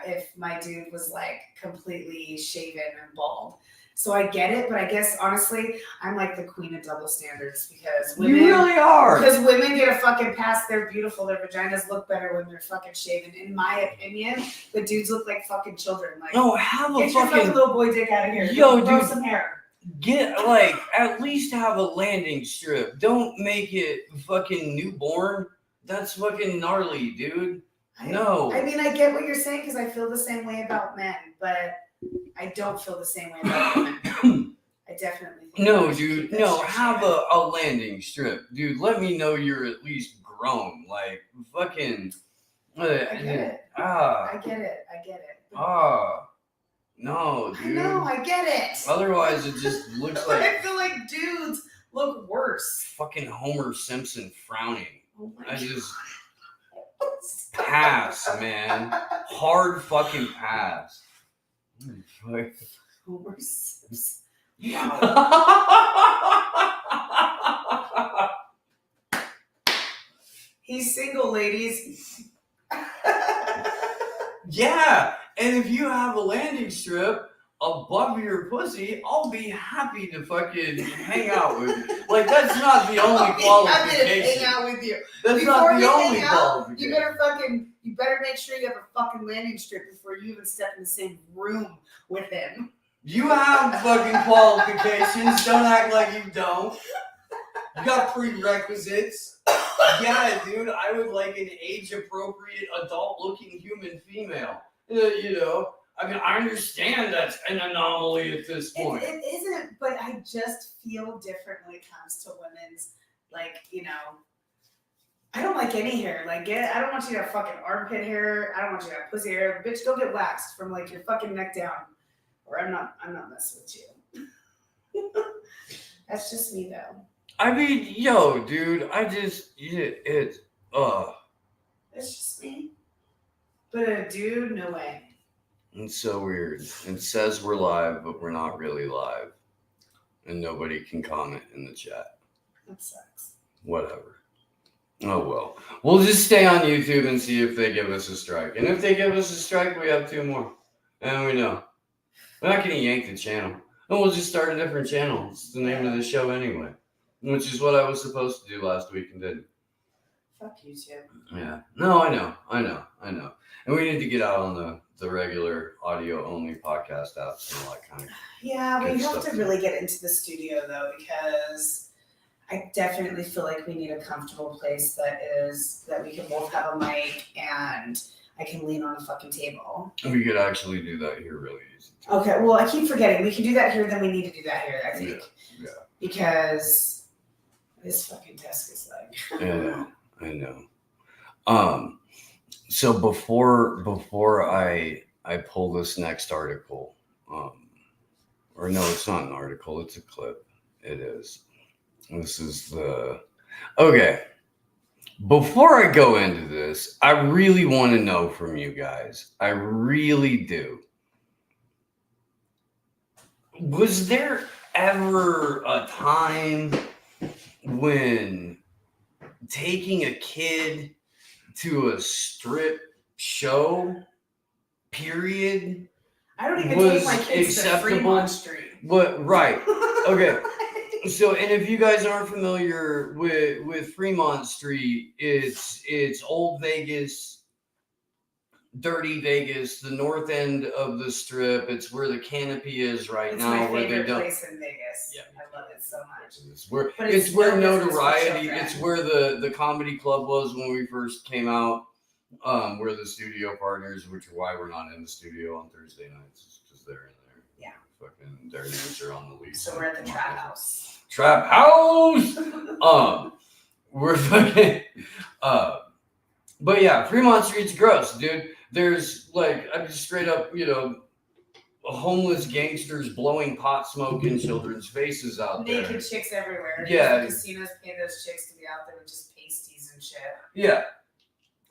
if my dude was like completely shaven and bald. So I get it, but I guess honestly, I'm like the queen of double standards because women You really are. Because women get a fucking pass. They're beautiful. Their vaginas look better when they're fucking shaven. In my opinion, the dudes look like fucking children. Like, No, have a get your fucking fucking little boy dick out of here. Yo, Grow dude. some hair. get like at least have a landing strip. Don't make it fucking newborn. That's fucking gnarly, dude. No. I mean, I get what you're saying because I feel the same way about men, but I don't feel the same way about women. I definitely think No, we should dude. keep that No, shit have shaven. a landing strip, dude. Let me know you're at least grown. Like fucking. I get it. Ah. I get it. Ah. No, I dude. know, I get it. Otherwise, it just looks But like I feel like dudes look worse. fucking Homer Simpson frowning. Oh my I God. just pass, man. Hard fucking pass. Homer Simpson. He's single, ladies. Yeah, and if you have a landing strip above your pussy, I'll be happy to fucking hang out with you. Like, that's not the only I'm gonna qualification. hang out with you. That's Before not the you only hang out, qualification. you better make sure you have a fucking landing strip before you even step in the same room with him. You have fucking qualifications. Don't act like you don't. You got prerequisites. Yeah, dude, I would like an age-appropriate, adult-looking human female. You know, I mean, I understand that's an anomaly at this point. It isn't, but I just feel different when it comes to women's, like, I don't like any hair. Like, I don't want you to have fucking armpit hair. I don't want you to have pussy hair. Bitch, go get waxed from like your fucking neck down, or I'm not messing with you. That's just me though. I mean, yo, dude, it's It's just me. But a dude, no way. It's so weird. It says we're live, but we're not really live. And nobody can comment in the chat. That sucks. Whatever. Oh, well. We'll just stay on YouTube and see if they give us a strike. And if they give us a strike, we have 2 more. And we know. We're not going to yank the channel. And we'll just start a different channel. It's the name of the show anyway. Which is what I was supposed to do last week and didn't. Fuck YouTube. Yeah. No, I know. And we need to get out on the regular audio only podcast apps and all that kind of. Yeah, we Good have stuff. to really get into the studio though, because I definitely feel like we need a comfortable place that we can both have a mic and I can lean on a fucking table. We could actually do that here really easy. Too. Okay, well I keep forgetting we can do that here, then we need to do that here, I think. Yeah. Because This fucking desk is like. I know. So before I pull this next article, or no, it's not an article, it's a clip. It is. This is okay. Before I go into this, I really want to know from you guys. I really do. Was there ever a time when taking a kid to a strip show, period, I don't even was take my kids to acceptable? Fremont Street. What? Right. Okay. So, and if you guys aren't familiar with Fremont Street, it's old Vegas, dirty Vegas, the north end of the strip. It's where the canopy is right It's now, my where they favorite don't. place in Vegas. Yeah, I love it so much. It's where But it's it's where no business for notoriety. children. It's where the comedy club was when we first came out. We're the studio partners, which are why we're not in the studio on Thursday nights, because they're in there. Yeah. Fucking their names are on the lease. So we're at the trap house. Trap house. We're fucking. But yeah, Fremont Street's gross, dude. There's like, I'm just straight up, homeless gangsters blowing pot smoke in children's faces out there. Naked chicks everywhere. Yeah. The casinos pay those chicks to be out there with just pasties and shit. Yeah.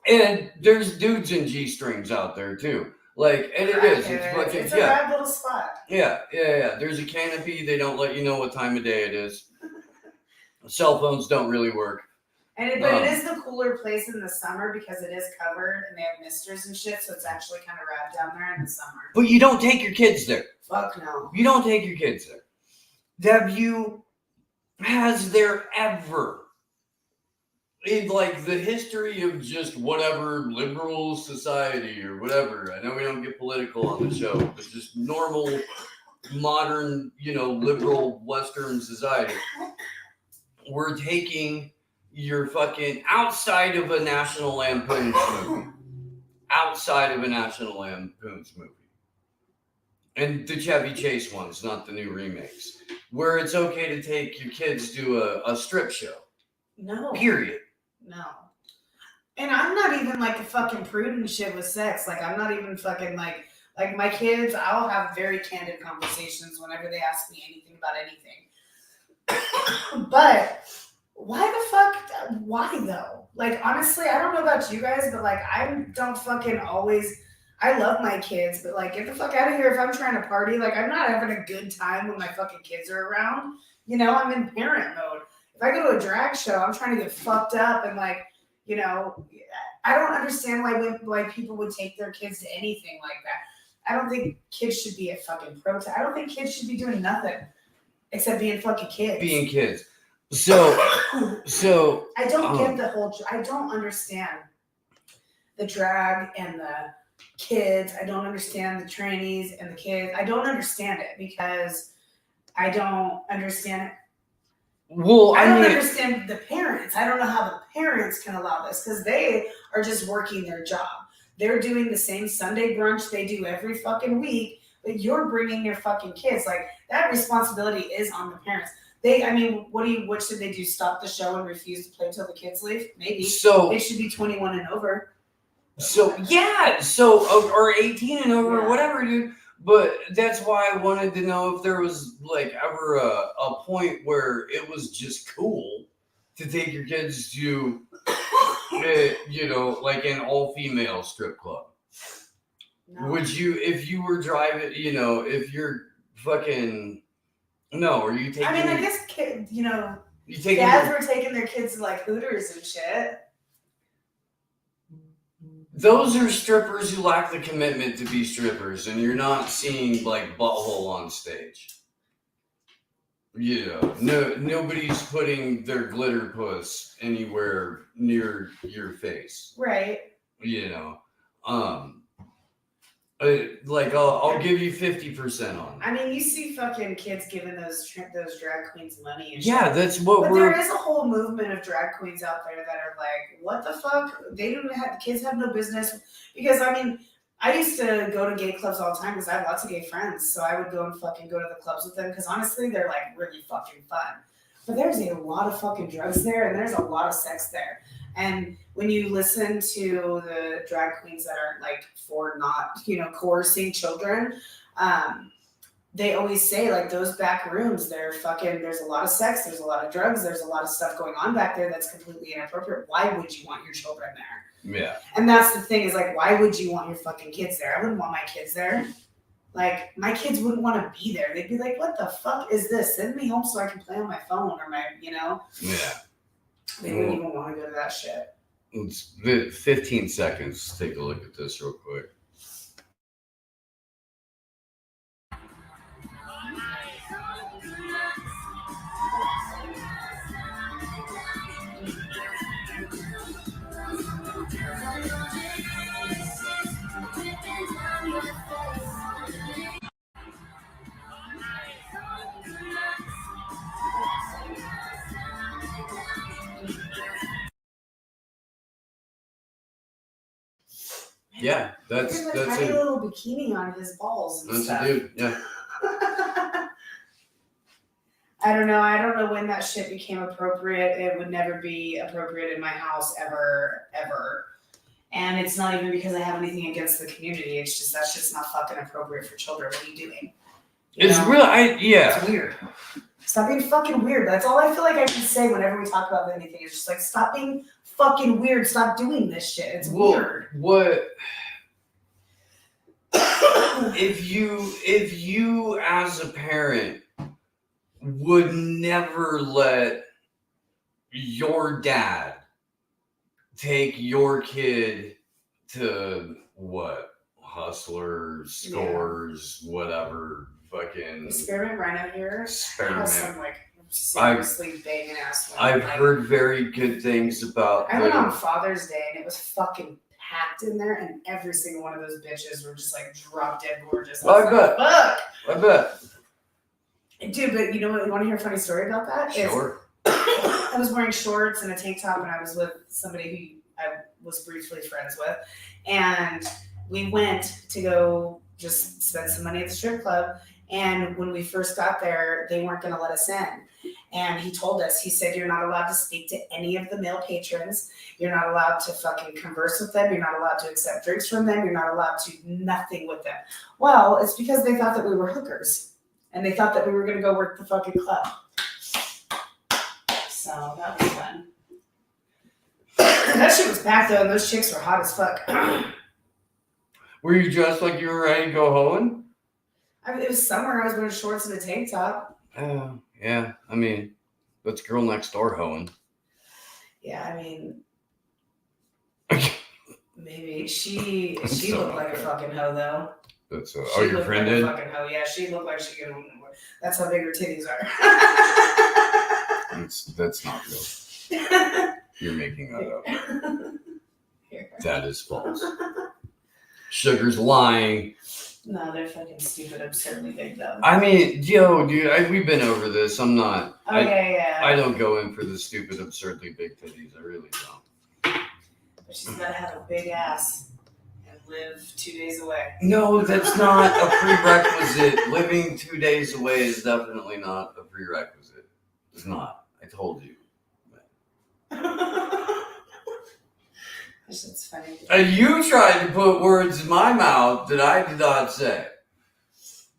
And there's dudes in G-strings out there too. Like, and it is. It's fucking, it's a rad little spot. Yeah. There's a canopy. They don't let you know what time of day it is. Cell phones don't really work. But it is the cooler place in the summer because it is covered and they have misters and shit, so it's actually kind of rad down there in the summer. But you don't take your kids there. Fuck no. You don't take your kids there. Has there ever, in like the history of just whatever liberal society or whatever, I know we don't get political on the show, but just normal, modern, liberal Western society, we're taking your fucking outside of a National Lampoon's movie. Outside of a National Lampoon's movie. And the Chevy Chase ones, not the new remakes. Where it's okay to take your kids to a strip show. No. Period. No. And I'm not even like a fucking prude and shit with sex. Like, I'm not even fucking like my kids, I'll have very candid conversations whenever they ask me anything about anything. But why the fuck? Why though? Like, honestly, I don't know about you guys, but like, I don't fucking always. I love my kids, but like, get the fuck out of here if I'm trying to party. Like, I'm not having a good time when my fucking kids are around. I'm in parent mode. If I go to a drag show, I'm trying to get fucked up and like, I don't understand why people would take their kids to anything like that. I don't think kids should be at fucking protest. I don't think kids should be doing nothing except being fucking kids. Being kids. So I don't get the whole. I don't understand the drag and the kids. I don't understand the trannies and the kids. I don't understand it because I don't understand it. Well, I don't understand the parents. I don't know how the parents can allow this because they are just working their job. They're doing the same Sunday brunch they do every fucking week, but you're bringing your fucking kids. Like, that responsibility is on the parents. What should they do? Stop the show and refuse to play until the kids leave? Maybe. So they should be 21 and over. So yeah, or 18 and over, or whatever, dude. But that's why I wanted to know if there was like ever a point where it was just cool to take your kids to, like an all-female strip club. No. Would you, if you were driving, if you're fucking. No, are you taking? I mean, I guess dads were taking their kids to like Hooters and shit. Those are strippers who lack the commitment to be strippers, and you're not seeing like butthole on stage. Nobody's putting their glitter puss anywhere near your face. Right. I'll give you 50% on it. I mean, you see fucking kids giving those drag queens money and shit. That's what but there is a whole movement of drag queens out there that are like, what the fuck? The kids have no business. Because, I mean, I used to go to gay clubs all the time because I have lots of gay friends. So I would go and fucking go to the clubs with them because honestly, they're like really fucking fun. But there's a lot of fucking drugs there, and there's a lot of sex there. And when you listen to the drag queens that aren't like for not, coercing children, they always say like those back rooms, they're fucking, there's a lot of sex, there's a lot of drugs, there's a lot of stuff going on back there that's completely inappropriate. Why would you want your children there? Yeah. And that's the thing is like, why would you want your fucking kids there? I wouldn't want my kids there. Like, my kids wouldn't want to be there. They'd be like, what the fuck is this? Send me home so I can play on my phone or my, Yeah. They wouldn't even want to go to that shit. It's 15 seconds. Take a look at this real quick. Yeah, that's a tiny little bikini on his balls and that's stuff. a dude. Yeah. I don't know. I don't know when that shit became appropriate. It would never be appropriate in my house ever, ever. And it's not even because I have anything against the community. It's just that's just not fucking appropriate for children. What are you doing? It's real. It's weird. Stop being fucking weird. That's all I feel like I can say whenever we talk about anything. It's just like, stop being fucking weird. Stop doing this shit. It's weird. What? If you as a parent would never let your dad take your kid to what? Hustlers, Scores, whatever, fucking Spearmint Rhino here Spearmint. has some like seriously banging ass women. I've heard very good things about I went on Father's Day and it was fucking packed in there, and every single one of those bitches were just like drop dead gorgeous. I bet. Fuck. I bet. Dude, but you know what? You want to hear a funny story about that? Sure. I was wearing shorts and a tank top, and I was with somebody who I was briefly friends with, and we went to go just spend some money at the strip club. And when we first got there, they weren't going to let us in. And he told us, he said, you're not allowed to speak to any of the male patrons. You're not allowed to fucking converse with them. You're not allowed to accept drinks from them. You're not allowed to nothing with them. Well, it's because they thought that we were hookers. And they thought that we were going to go work the fucking club. So that was fun. That shit was packed though, and those chicks were hot as fuck. Were you dressed like you were ready to go home? I mean, it was summer. I was wearing shorts and a tank top. Yeah. I mean, that's girl next door hoeing. Yeah, I mean, maybe she looked like a fucking hoe though. That's She your looked friend like did? a fucking hoe. Yeah, she looked like she could. That's how big her titties are. That's not real. You're making that up. That is false. Sugar's lying. No, they're fucking stupid, absurdly big though. I mean, yo, dude, we've been over this. I'm not. Oh, yeah. I don't go in for the stupid, absurdly big titties. I really don't. But she's gotta have a big ass and live 2 days away. No, that's not a prerequisite. Living 2 days away is definitely not a prerequisite. It's not. I told you. That's funny. You tried to put words in my mouth that I did not say.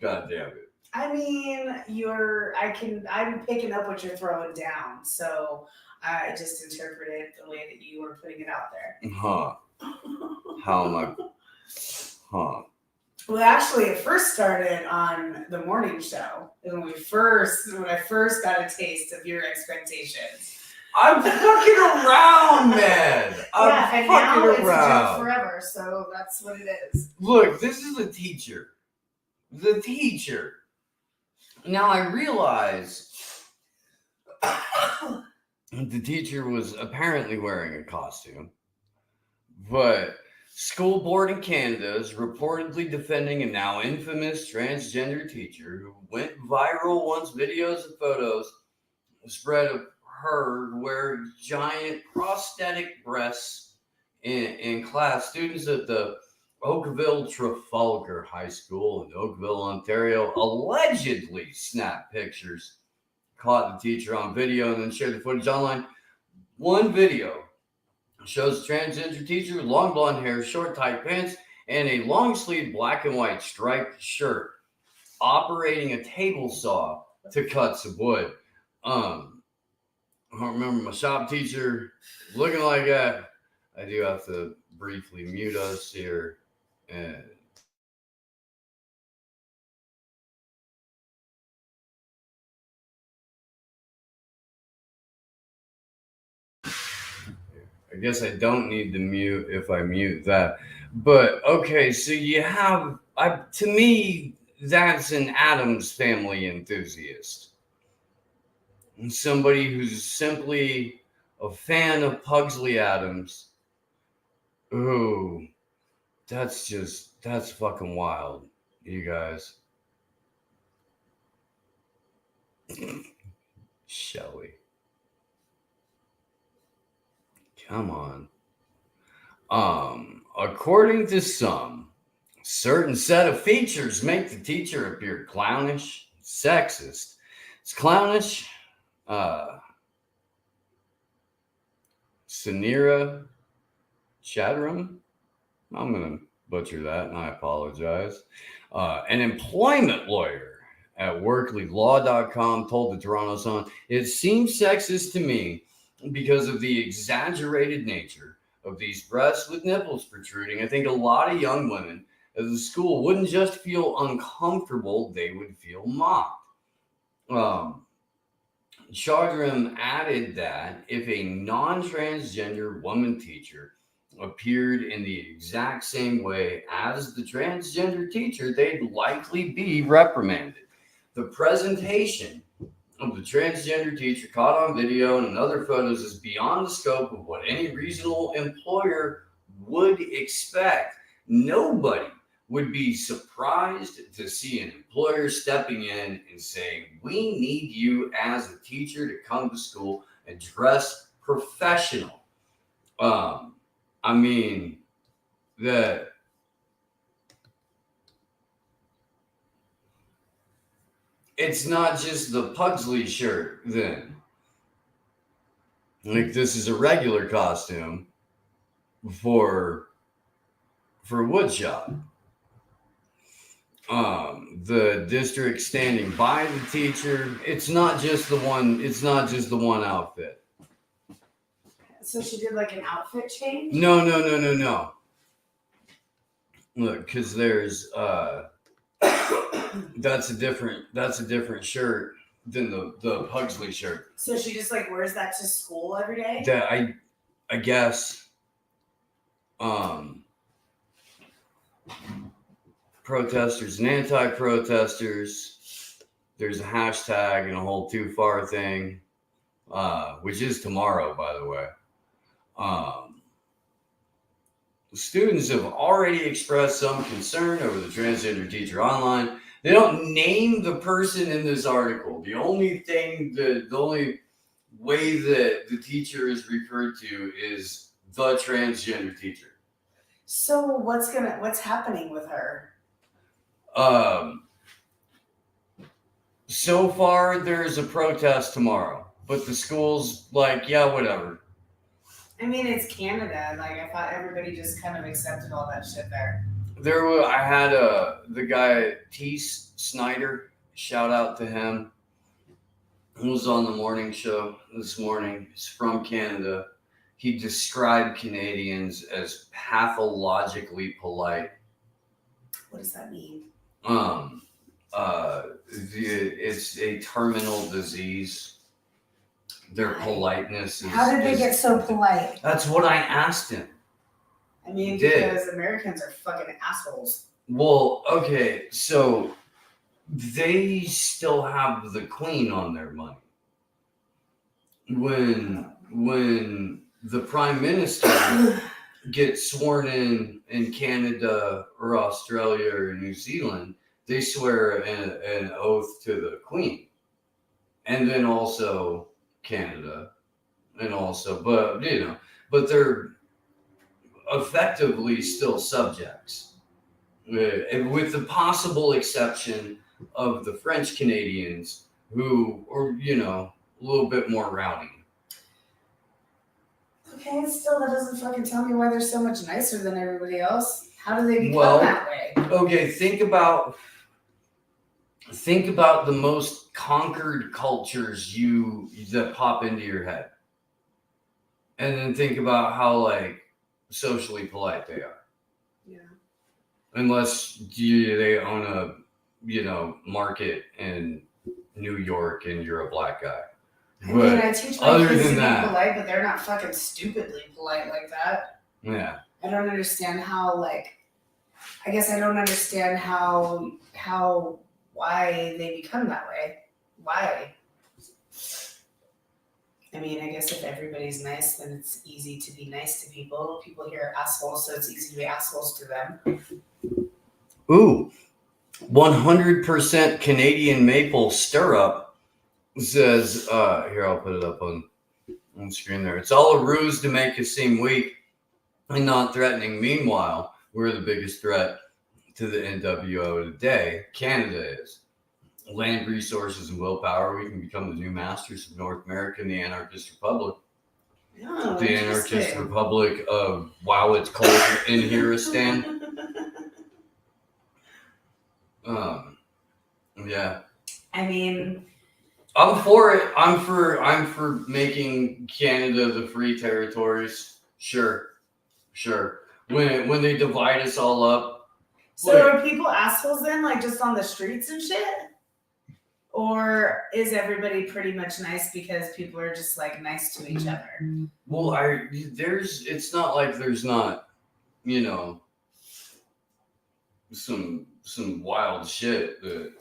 God damn it. I mean, I'm picking up what you're throwing down, so I just interpret it the way that you were putting it out there. Huh. How am I? Huh. Well, actually, it first started on the morning show. When I first got a taste of your expectations. I'm fucking around, man. And now it's a joke forever, so that's what it is. Look, this is a teacher. The teacher. Now I realize the teacher was apparently wearing a costume, but school board in Canada is reportedly defending a now infamous transgender teacher who went viral once videos and photos spread of her wearing giant prosthetic breasts in class. Students at the Oakville Trafalgar High School in Oakville, Ontario, allegedly snapped pictures caught the teacher on video and then shared the footage online. One video shows a transgender teacher with long blonde hair, short tight pants, and a long sleeve black and white striped shirt operating a table saw to cut some wood. I don't remember my shop teacher looking like that. I do have to briefly mute us here. And I guess I don't need to mute if I mute that. But okay, so you have, to me, that's an Addams Family enthusiast. Somebody who's simply a fan of Pugsley Addams. Ooh, that's fucking wild, you guys. Shelly. Come on. According to some, certain set of features make the teacher appear clownish, sexist. It's clownish. Sanira Chadram. I'm gonna butcher that, and I apologize. An employment lawyer at WorkleyLaw.com told the Toronto Sun, "It seems sexist to me because of the exaggerated nature of these breasts with nipples protruding. I think a lot of young women at the school wouldn't just feel uncomfortable, they would feel mocked." Chardram added that if a non-transgender woman teacher appeared in the exact same way as the transgender teacher, they'd likely be reprimanded. The presentation of the transgender teacher caught on video and in other photos is beyond the scope of what any reasonable employer would expect. Nobody would be surprised to see an employer stepping in and saying, "We need you as a teacher to come to school and dress professional." I mean, that it's not just the Pugsley shirt then. Like, this is a regular costume for woodshop. The district standing by the teacher. It's not just the one outfit. So she did like an outfit change? No. Look, because there's that's a different shirt than the Pugsley shirt. So she just like wears that to school every day? That I guess protesters and anti-protesters. There's a hashtag and a whole too far thing, which is tomorrow, by the way. The students have already expressed some concern over the transgender teacher online. They don't name the person in this article. The only way that the teacher is referred to is the transgender teacher. So what's happening with her? So far there's a protest tomorrow, but the school's like, yeah, whatever. I mean, it's Canada. Like, I thought everybody just kind of accepted all that shit there. I had the guy T. Snyder, shout out to him. He was on the morning show this morning. He's from Canada. He described Canadians as pathologically polite. What does that mean? It's a terminal disease. Their politeness is... How did they get so polite? That's what I asked him. I mean, because Americans are fucking assholes. Well, okay, so they still have the Queen on their money. When the Prime Minister gets sworn in Canada or Australia or New Zealand, they swear an oath to the Queen. And then also Canada, and also, but they're effectively still subjects, with the possible exception of the French Canadians who are, a little bit more rowdy. Okay, and still that doesn't fucking tell me why they're so much nicer than everybody else. How do they become Well, that way? Okay, think about the most conquered cultures that pop into your head. And then think about how like socially polite they are. Yeah. Unless they own a market in New York and you're a black guy. I mean, I teach my other kids than to that- be polite, but they're not fucking stupidly polite like that. Yeah. I don't understand how, like, I guess I don't understand why they become that way. Why? I mean, I guess if everybody's nice, then it's easy to be nice to people. People here are assholes, so it's easy to be assholes to them. Ooh, 100% Canadian maple stirrup says, here, I'll put it up on the screen there. It's all a ruse to make you seem weak and not threatening. Meanwhile, we're the biggest threat to the NWO today. Canada is. Land resources and willpower, we can become the new masters of North America and the anarchist republic. Oh, The anarchist interesting. republic of, wow, it's cold in Hiristan. Yeah. I mean, I'm for it. I'm for making Canada the free territories. Sure. When they divide us all up. so are people assholes then, like just on the streets and shit? Or is everybody pretty much nice because people are just like nice to each other? Well, it's not like there's not, some wild shit that.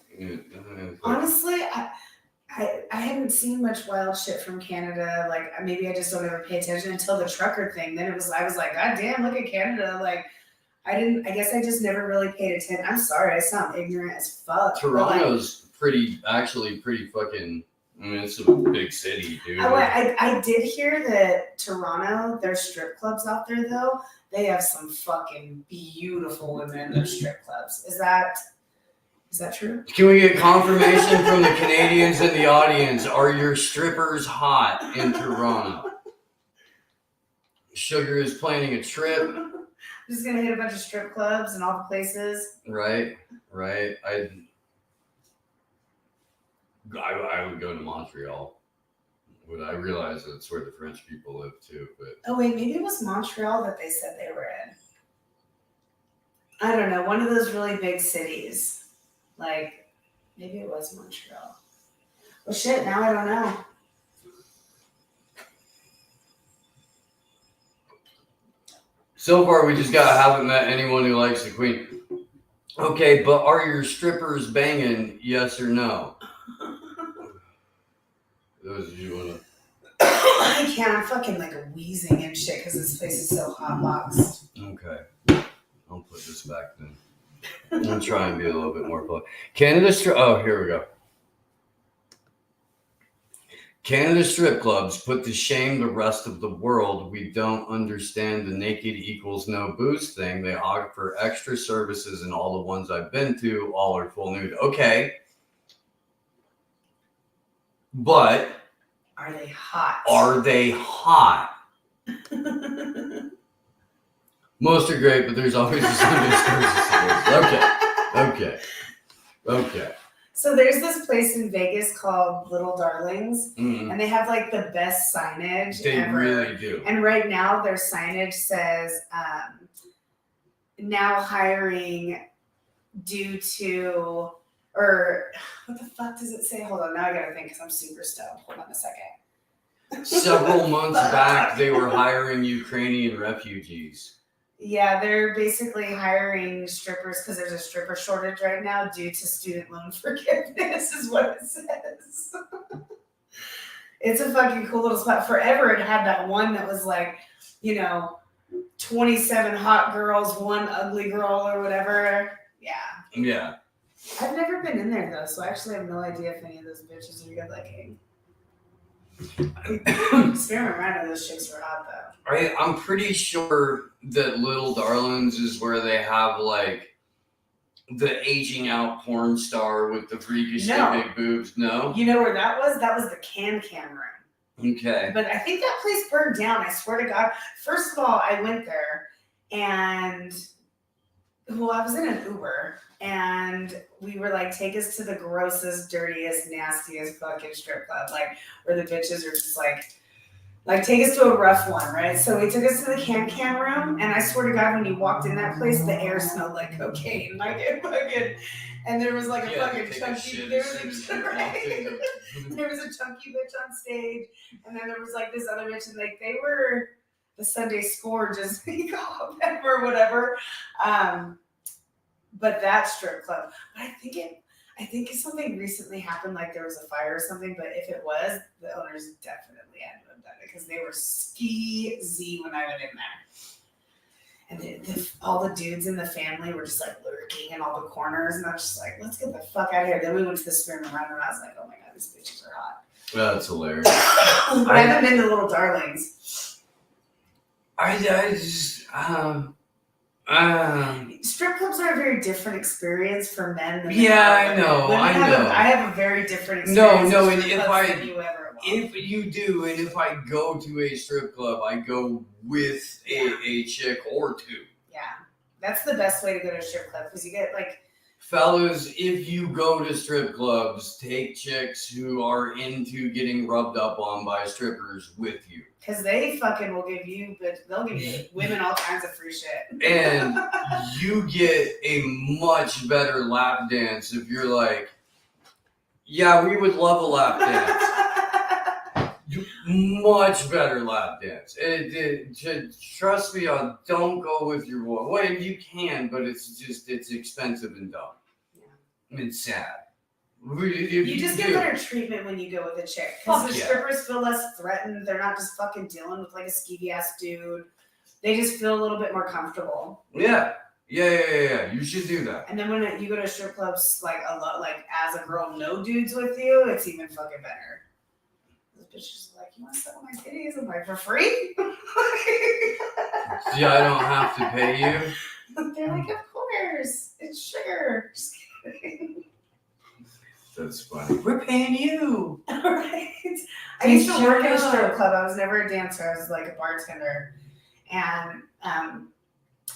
Honestly, I hadn't seen much wild shit from Canada. Like maybe I just don't ever pay attention until the trucker thing. Then I was like, God damn, look at Canada. Like I guess I just never really paid attention. I'm sorry, I sound ignorant as fuck. Toronto's pretty fucking. I mean, it's a big city, dude. I did hear that Toronto, their strip clubs out there though, they have some fucking beautiful women in their strip clubs. Is that true? Can we get confirmation from the Canadians in the audience? Are your strippers hot in Toronto? Sugar is planning a trip. Just gonna hit a bunch of strip clubs and all the places. Right. I would go to Montreal. But I realize that's where the French people live too. But Oh wait, maybe it was Montreal that they said they were in. I don't know, one of those really big cities. Like, maybe it was Montreal. Well, shit, now I don't know. so far, we just haven't met anyone who likes the Queen. Okay, but are your strippers banging? Yes or no? Those of you wanna. I can't. I'm fucking like wheezing and shit because this place is so hot boxed. Okay, I'll put this back then. I'm trying to be a little bit more polite. Oh, here we go. Canada strip clubs put to shame the rest of the world. We don't understand the naked equals no booze thing. They offer extra services, and all the ones I've been to, all are full nude. Okay. But are they hot? Most are great, but there's always a Sunday. Okay. So there's this place in Vegas called Little Darlings, Mm-hmm. and they have like the best signage They ever. really do. And right now their signage says, now hiring due to, or what the fuck does it say? Hold on, now I gotta think because I'm super stoned. Hold on a second. Several months back, they were hiring Ukrainian refugees. Yeah, they're basically hiring strippers because there's a stripper shortage right now due to student loan forgiveness, is what it says. It's a fucking cool little spot. Forever it had that one that was like, 27 hot girls, one ugly girl or whatever. Yeah. I've never been in there though, so I actually have no idea if any of those bitches are good looking. Experiment around, those chicks were hot though. I'm pretty sure that Little Darlings is where they have like the aging out porn star with the freakishly No. big boobs? No? You know where that was? That was the Can room. Okay. But I think that place burned down. I swear to God. First of all, I went there and, well, I was in an Uber and we were like, take us to the grossest, dirtiest, nastiest fucking strip club. Like, where the bitches are just like take us to a rough one, right? So he took us to the Can room, and I swear to God, when you walked in that place, the air smelled like cocaine, like it fucking, and there was like a fucking chunky, there was a chunky bitch on stage, and then there was like this other bitch, and like they were the Sunday Score, just or whatever. But that strip club, but I think something recently happened, like there was a fire or something, but if it was, the owners definitely had to have done it because they were ski-zy when I went in there. And all the dudes in the family were just like lurking in all the corners, and I was just like, let's get the fuck out of here. Then we went to the spearmint run, and I was like, oh my God, these bitches are hot. That's hilarious. But I haven't been to Little Darlings. Strip clubs are a very different experience for men than I know. I have a very different experience. No, with and strip if clubs I than you ever will. if you do, and if I go to a strip club, I go with a chick or two. Yeah, that's the best way to go to a strip club because you get like. Fellas, if you go to strip clubs, take chicks who are into getting rubbed up on by strippers with you. Because they fucking will give you, but they'll give you women all kinds of free shit. And you get a much better lap dance if you're like, yeah, we would love a lap dance. Much better lap dance. Trust me, don't go with your boy. Well, you can, but it's expensive and dumb. Yeah. It's sad. You just get better treatment when you go with a chick. Because the strippers feel less threatened. They're not just fucking dealing with like a skeevy ass dude. They just feel a little bit more comfortable. Yeah. You should do that. And then when you go to strip clubs, like a lot, like as a girl, no dudes with you, it's even fucking better. Those bitches are like, you want to suck my titties? I'm like, for free? Yeah, I don't have to pay you. They're like, of course, it's sugar. Just kidding. That's funny. We're paying you. Right. I used to work at a strip club. I was never a dancer. I was like a bartender. And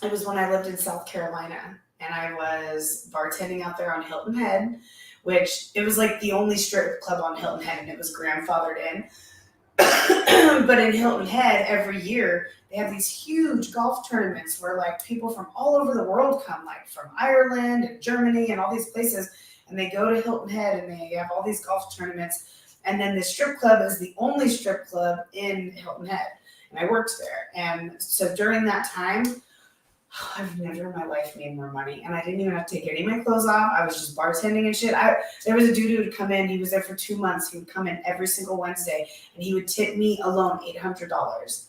it was when I lived in South Carolina. And I was bartending out there on Hilton Head, which it was like the only strip club on Hilton Head, and it was grandfathered in. But in Hilton Head, every year, they have these huge golf tournaments where like people from all over the world come, like from Ireland and Germany and all these places. And they go to Hilton Head and they have all these golf tournaments. And then the strip club is the only strip club in Hilton Head. And I worked there. And so during that time, I've never in my life made more money. And I didn't even have to take any of my clothes off. I was just bartending and shit. There was a dude who would come in. He was there for 2 months. He would come in every single Wednesday. And he would tip me alone $800.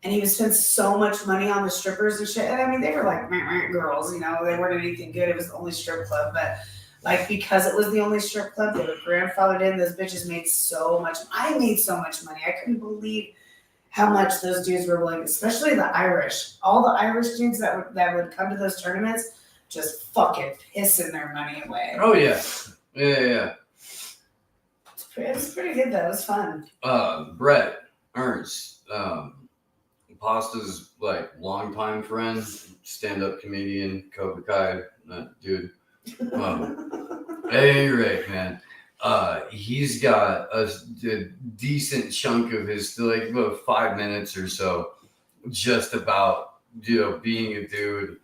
And he would spend so much money on the strippers and shit. And I mean, they were like girls, you know. They weren't anything good. It was the only strip club. But like, because it was the only strip club, they were grandfathered in. Those bitches made so much. I made so much money. I couldn't believe how much those dudes were willing, especially the Irish. All the Irish dudes that would come to those tournaments, just fucking pissing their money away. Oh yeah. Yeah. It was pretty good though. It was fun. Brett Ernst, Pasta's like longtime friend, stand-up comedian, Cobra Kai, that dude. At any rate, man, he's got a decent chunk of his, like, about 5 minutes or so, just about, being a dude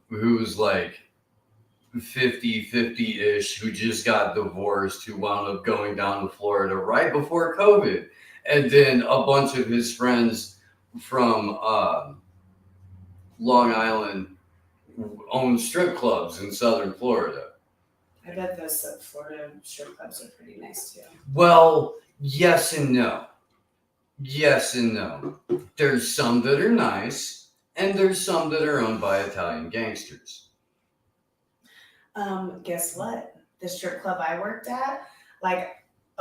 who's like 50-ish, who just got divorced, who wound up going down to Florida right before COVID. And then a bunch of his friends from Long Island own strip clubs in Southern Florida. I bet those Florida strip clubs are pretty nice too. Well, yes and no. Yes and no. There's some that are nice, and there's some that are owned by Italian gangsters. Guess what? The strip club I worked at, like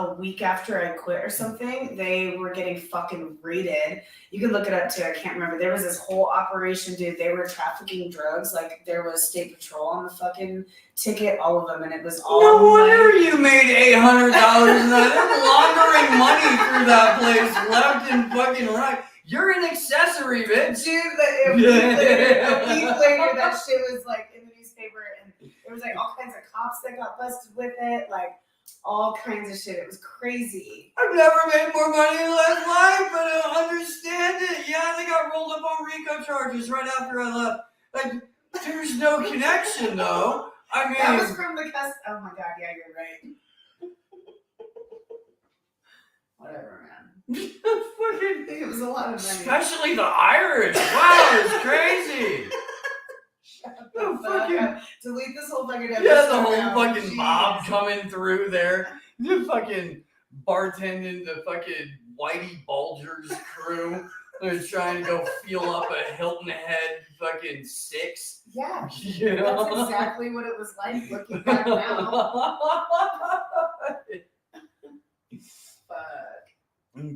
a week after I quit or something, they were getting fucking raided. You can look it up too. I can't remember. There was this whole operation, dude. They were trafficking drugs. Like there was state patrol on the fucking ticket, all of them, and it was all. No wonder you made $800 a night. They're laundering money through that place, left and fucking right. You're an accessory, bitch. Dude, a week later, that shit was like in the newspaper, and there was like all kinds of cops that got busted with it, like all kinds of shit. It was crazy. I've never made more money in my life, but I don't understand it. Yeah, they got rolled up on RICO charges right after I left. Like, there's no connection, though. I mean, That was from the Oh my god, yeah, you're right. Whatever, man. Fucking thing. It was a lot of money. especially the Irish. Wow, it's crazy. The fucking delete this whole fucking episode. Yeah, the whole now. fucking Jeez. mob coming through there. The fucking bartending, the fucking Whitey Bulger's crew. They're trying to go fuel up a Hilton Head fucking 6. Yeah, Yeah. that's exactly what it was like looking back now. Fuck.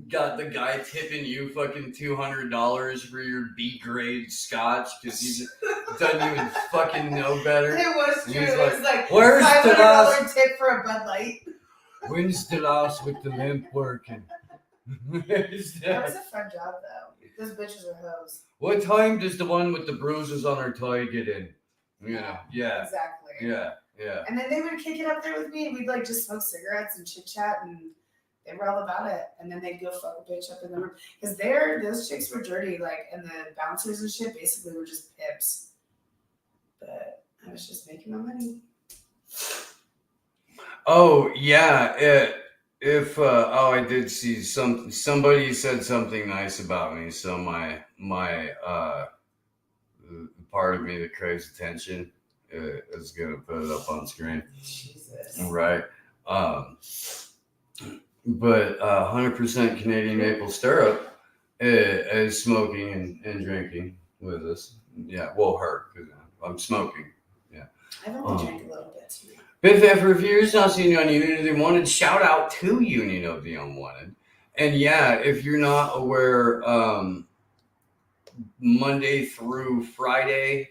Got the guy tipping you fucking $200 for your B grade scotch because he doesn't even fucking know better. It was true. He's It was like "Where's the $500 last? tip for a Bud Light. When's the last with the limp working?" That was a fun job though. Those bitches are hoes. What time does the one with the bruises on her tie get in? Yeah. Exactly. Yeah. And then they would kick it up there with me, and we'd like just smoke cigarettes and chit chat, and they were all about it. And then they'd go fuck a bitch up in the room because those chicks were dirty, like, and the bouncers and shit basically were just pimps. But I was just making my money. Oh yeah. I did see somebody said something nice about me, so my part of me that craves attention is gonna put it up on screen. Jesus. Right. But 100% Canadian maple syrup is smoking and drinking with us. Yeah, well, her, because I'm smoking. Yeah. I've only drank a little bit tonight. Been there for a few years now, seeing you on Union of the Unwanted. Shout out to Union of the Unwanted. And yeah, if you're not aware, Monday through Friday,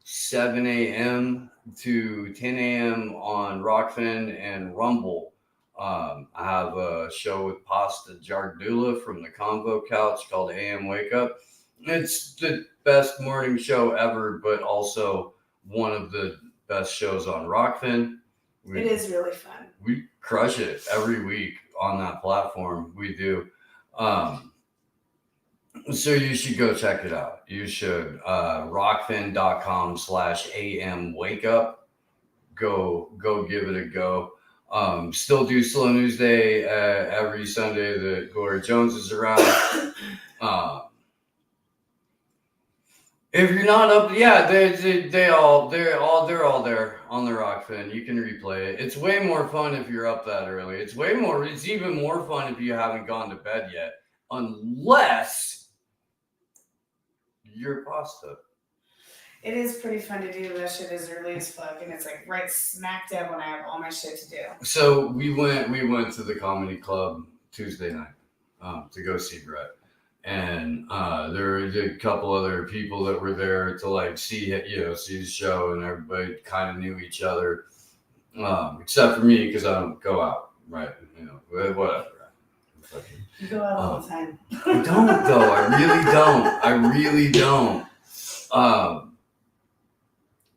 7 a.m. to 10 a.m. on Rockfin and Rumble. I have a show with Pasta Jardula from the Convo Couch called AM Wake Up. It's the best morning show ever, but also one of the best shows on Rockfin. It is really fun. We crush it every week on that platform. We do. So you should go check it out. You should. Rockfin.com/AM Wake Up. Go give it a go. Still do Slow News Day every Sunday that Gloria Jones is around. If you're not up, yeah, they're all there on the Rockfin. You can replay it. It's way more fun if you're up that early. It's even more fun if you haven't gone to bed yet, unless you're pasta. It is pretty fun to do that shit as early as fuck, and it's like right smack dab when I have all my shit to do. So we went to the comedy club Tuesday night to go see Brett. And there were a couple other people that were there to like see the show, and everybody kind of knew each other, except for me because I don't go out, right? Whatever. You go out all the time. I don't though. I really don't.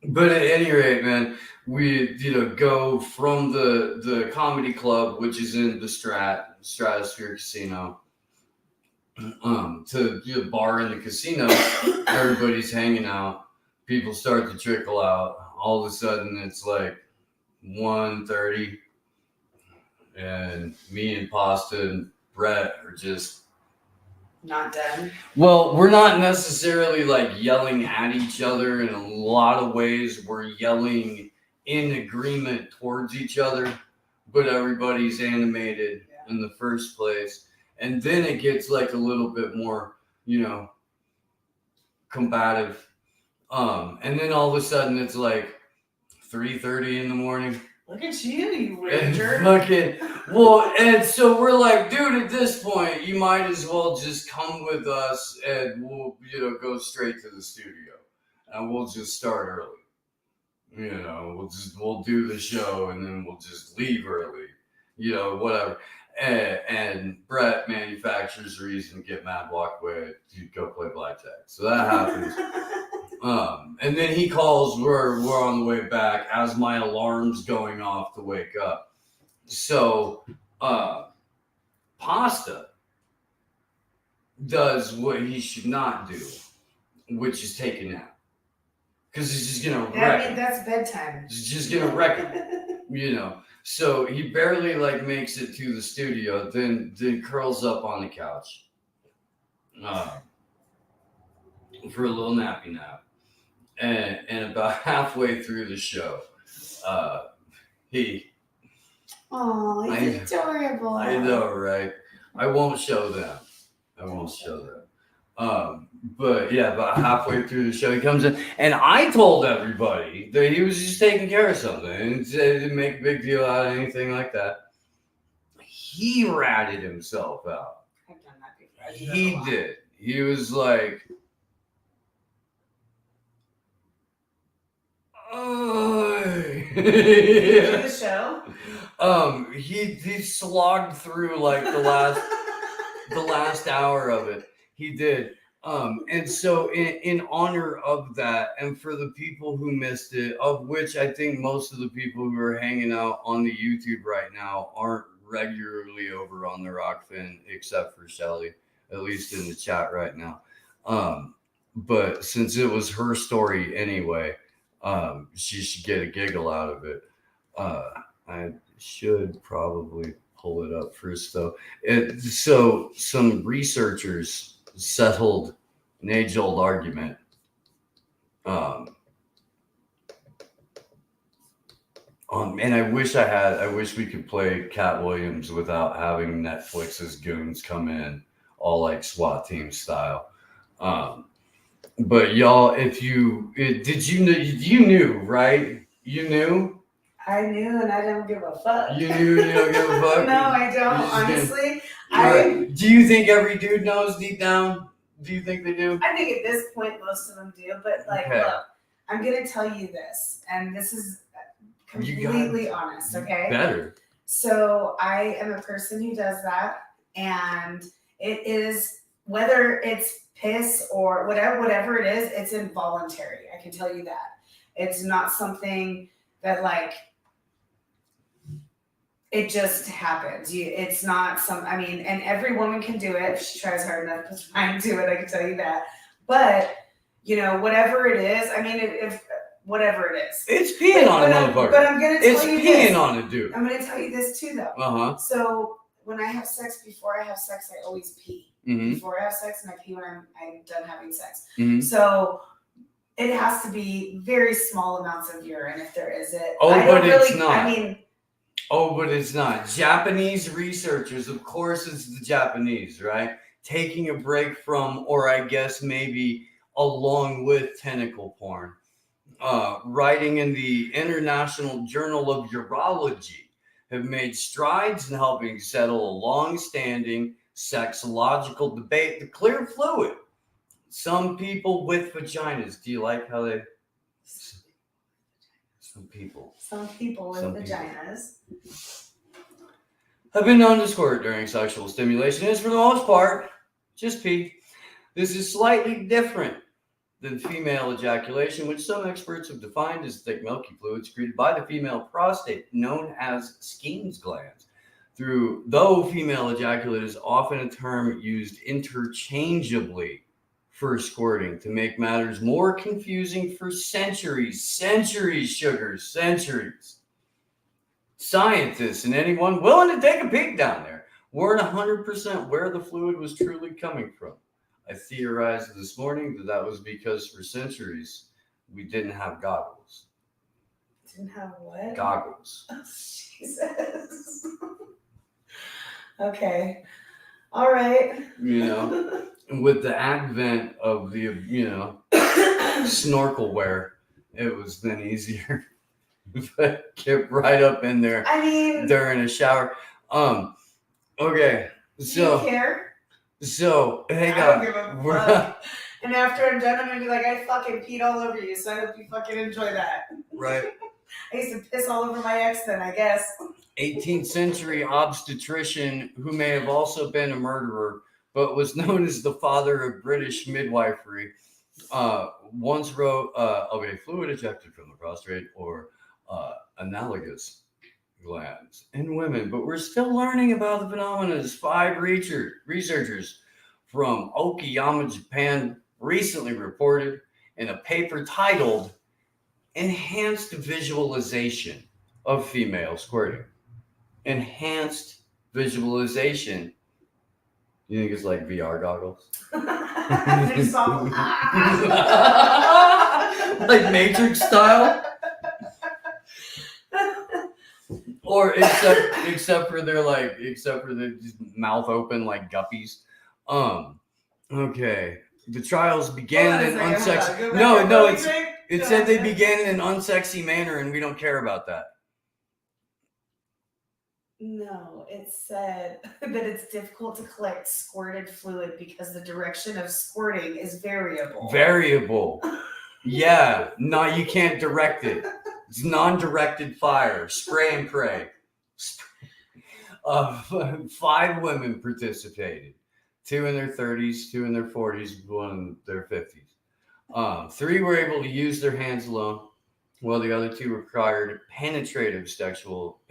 But at any rate, man, we go from the comedy club, which is in the Stratosphere Casino. To the bar in the casino. Everybody's hanging out. People start to trickle out. All of a sudden, it's like 1:30, and me and Pasta and Brett are just not done. Well, we're not necessarily like yelling at each other. In a lot of ways, we're yelling in agreement towards each other, but everybody's animated in the first place. And then it gets like a little bit more, combative. And then all of a sudden it's like 3:30 in the morning. Look at you ranger. Well, and so we're like, dude, at this point, you might as well just come with us and we'll, go straight to the studio and we'll just start early. We'll do the show and then we'll just leave early, whatever. And Brett manufactures a reason to get mad, walk away to go play blackjack. So that happens. And then he calls, we're on the way back as my alarm's going off to wake up. So, Pasta does what he should not do, which is take a nap. Because he's just going to wreck it. That's bedtime. He's just going to wreck it, So he barely makes it to the studio, then curls up on the couch for a little nappy nap. And about halfway through the show, Oh, he's adorable. I know, right? I won't show them. But yeah, about halfway through the show, he comes in, and I told everybody that he was just taking care of something, and didn't make a big deal out of anything like that. He ratted himself out. I've done that before. He did. He was like, the show? He slogged through the last hour of it. He did. And so in honor of that, and for the people who missed it, of which I think most of the people who are hanging out on the YouTube right now aren't regularly over on the Rockfin, except for Shelly, at least in the chat right now. But since it was her story anyway, she should get a giggle out of it. I should probably pull it up first, though. So some researchers settled an age-old argument. And I wish we could play Cat Williams without having Netflix's goons come in, all like SWAT team style. But y'all, you knew, right? You knew? I knew, and I don't give a fuck. You knew you don't give a fuck? No, I don't, honestly. Do you think every dude knows deep down? Do you think they do? I think at this point, most of them do. But, look, I'm going to tell you this, and this is completely honest, okay? Better. So I am a person who does that, and it is, whether it's piss or whatever it is, it's involuntary. I can tell you that. It's not something that it just happens. It's not and every woman can do it if she tries hard enough to try and do it. I can tell you that. But, whatever it is, if whatever it is. It's peeing on a motherfucker. But I'm going to tell you this. It's peeing on a dude. I'm going to tell you this too, though. Uh-huh. So when I have sex, before I have sex, I always pee. Mm-hmm. Before I have sex, and I pee when I'm done having sex. Mm-hmm. So it has to be very small amounts of urine if there is it. It's not. But it's not. Japanese researchers, of course it's the Japanese, right? Taking a break from, or I guess maybe along with tentacle porn. Writing in the International Journal of Urology, have made strides in helping settle a long-standing sexological debate, the clear fluid. Some people with vaginas. Do you like how they... Some people with vaginas have been known to squirt during sexual stimulation. Is for the most part just pee. This is slightly different than female ejaculation, which some experts have defined as thick milky fluid secreted by the female prostate, known as Skene's glands. Though female ejaculate is often a term used interchangeably for squirting, to make matters more confusing for centuries, sugars, centuries. Scientists and anyone willing to take a peek down there weren't 100% where the fluid was truly coming from. I theorized this morning that was because for centuries we didn't have goggles. Didn't have what? Goggles. Oh, Jesus. Okay. All right. With the advent of the, snorkel wear, it was then easier. But get right up in there during a shower. Okay. Do you So care? hey I guys, don't give a fuck. And after I'm done, I'm gonna be like, I fucking peed all over you, so I hope you fucking enjoy that. right? I used to piss all over my ex then, I guess. 18th century obstetrician who may have also been a murderer, but was known as the father of British midwifery, once wrote of a fluid ejected from the prostate or analogous glands in women, but we're still learning about the phenomena as 5 researchers from Okayama, Japan recently reported in a paper titled Enhanced Visualization of Female Squirting. Enhanced visualization. You think it's like VR goggles? Just all- Like Matrix style? Or except for they're just mouth open like guppies. Okay. The trials began in an unsexy. No, it said they began in an unsexy manner, and we don't care about that. No, it said that it's difficult to collect squirted fluid because the direction of squirting is variable. Variable. Yeah. No, you can't direct it. It's non-directed fire. Spray and pray. 5 women participated. 2 in their 30s, 2 in their 40s, 1 in their 50s. 3 were able to use their hands alone, while the other 2 required penetrative sexual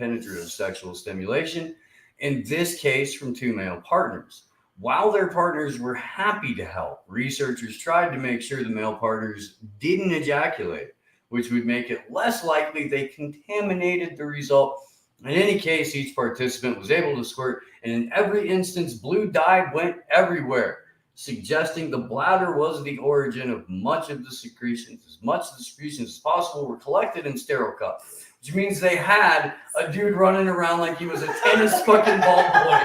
stimulation, in this case from 2 male partners. While their partners were happy to help, researchers tried to make sure the male partners didn't ejaculate, which would make it less likely they contaminated the result. In any case, each participant was able to squirt, and in every instance, blue dye went everywhere, suggesting the bladder was the origin of much of the secretions. As much of the secretions as possible were collected in sterile cups, which means they had a dude running around like he was a tennis fucking ball boy.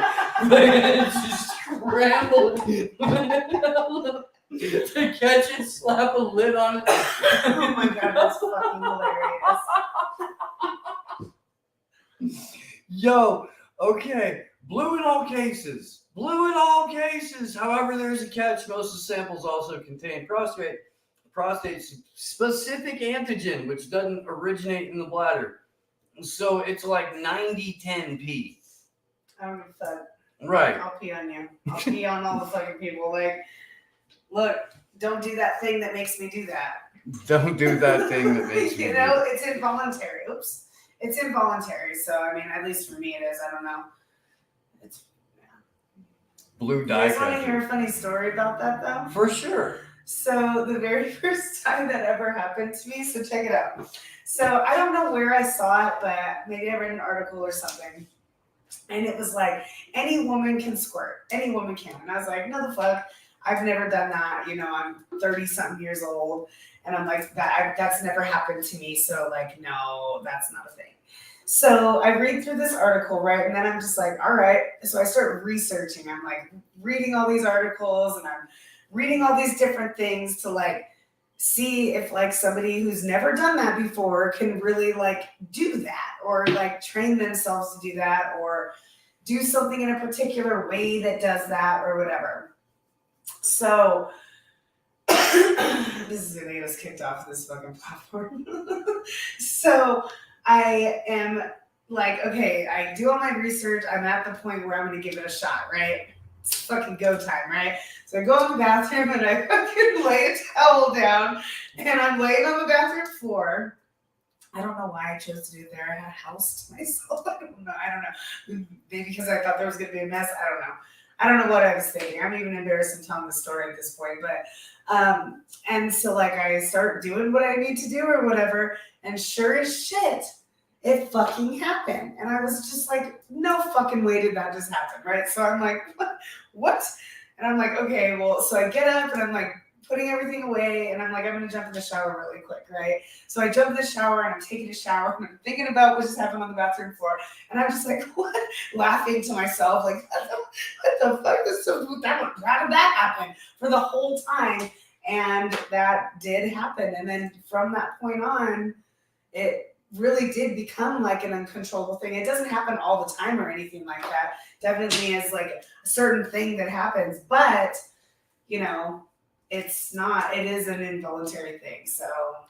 Just scrambled to catch it, slap a lid on it. Oh my god, that's fucking hilarious. Yo, okay. Blue in all cases. Blue in all cases. However, there's a catch. Most of the samples also contain prostate-specific antigen, which doesn't originate in the bladder. So it's like 90-10P. I don't give a fuck. Right. I'll pee on you. I'll pee on all the fucking people. Like, look, don't do that thing that makes me do that. Don't do that thing that makes me You know, it's involuntary. Oops. It's involuntary. So, I mean, at least for me it is. I don't know. It's blue dye. You guys want to hear a funny story about that, though? For sure. So, the very first time that ever happened to me, so check it out. So, I don't know where I saw it, but maybe I read an article or something. And it was like, any woman can squirt. Any woman can. And I was like, no, the fuck. I've never done that. You know, I'm 30-something years old. And I'm like, that's never happened to me. So, like, no, that's not a thing. So I read through this article, right? And then I'm just like, all right. So I start researching. I'm like reading all these articles and I'm reading all these different things to like see if like somebody who's never done that before can really like do that or like train themselves to do that or do something in a particular way that does that or whatever. So this is gonna get us kicked off this fucking platform. So I am like, okay, I do all my research. I'm at the point where I'm going to give it a shot, right? It's fucking go time, right? So I go in the bathroom and I fucking lay a towel down and I'm laying on the bathroom floor. I don't know why I chose to do it there. I had a house to myself. I don't know. Maybe because I thought there was going to be a mess. I don't know what I was thinking. I'm even embarrassed in telling the story at this point. But, and so like I start doing what I need to do or whatever. And sure as shit, it fucking happened. And I was just like, no fucking way did that just happen, right? So I'm like, what? And I'm like, okay, well, so I get up and I'm like putting everything away. And I'm like, I'm going to jump in the shower really quick, right? So I jump in the shower and I'm taking a shower and I'm thinking about what just happened on the bathroom floor. And I'm just like, what? Laughing to myself, like, what the fuck? How did that happen for the whole time? And that did happen. And then from that point on, it really did become like an uncontrollable thing. It doesn't happen all the time or anything like that. Definitely is like a certain thing that happens, but you know, it's not, it is an involuntary thing. So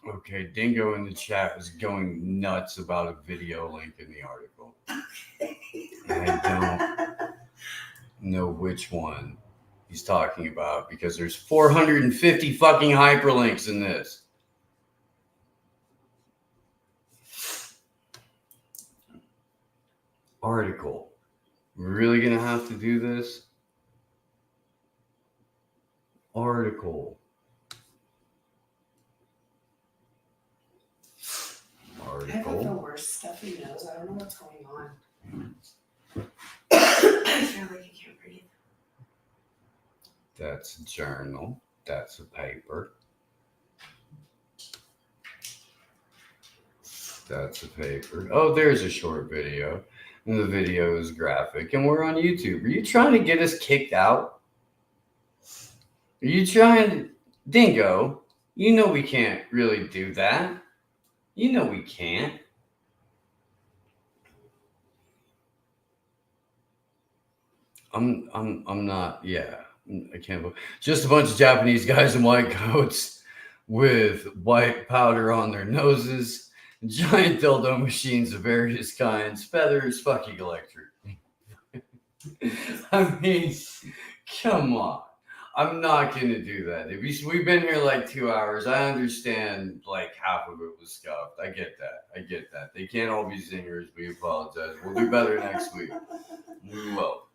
Okay, Dingo in the chat was going nuts about a video link in the article. I don't know which one he's talking about because there's 450 fucking hyperlinks in this. Article. We're really gonna have to do this? Article. I have the Article. worst stuffy nose. I don't know what's going on. I feel like I can't breathe. That's a journal. That's a paper. That's a paper. Oh, there's a short video. And the video is graphic. And we're on YouTube. Are you trying to get us kicked out? Are you trying, Dingo? You know we can't really do that. You know we can't. I'm not. Yeah, I can't. Just a bunch of Japanese guys in white coats with white powder on their noses, giant dildo machines of various kinds, feathers, fucking electric. I mean, come on. I'm not going to do that. We've been here like 2 hours. I understand like half of it was scuffed. I get that. They can't all be singers. We apologize. We'll do better next week. We will.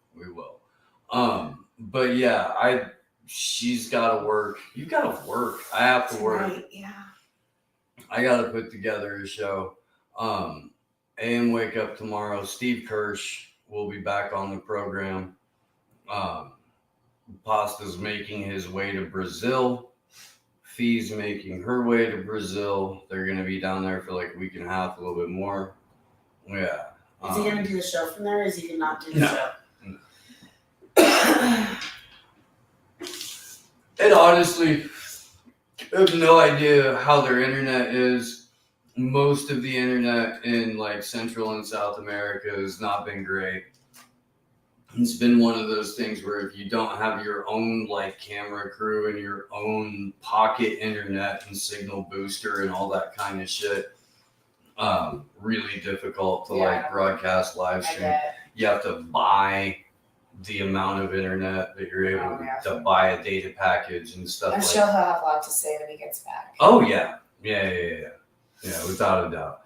But yeah, she's got to work. You got to work. I have to work. Right, yeah. I got to put together a show. AM Wake Up tomorrow. Steve Kirsch will be back on the program. Pasta's making his way to Brazil. Fee's making her way to Brazil. They're going to be down there for like a week and a half, a little bit more. Yeah. Is he going to do the show from there, or is he going to not do the show? And honestly, I have no idea how their internet is. Most of the internet in like Central and South America has not been great. It's been one of those things where if you don't have your own like camera crew and your own pocket internet and signal booster and all that kind of shit, really difficult to like broadcast live stream. You have to buy the amount of internet that you're able to buy a data package and stuff. I'm like sure he'll have a lot to say when he gets back. Oh yeah, without a doubt.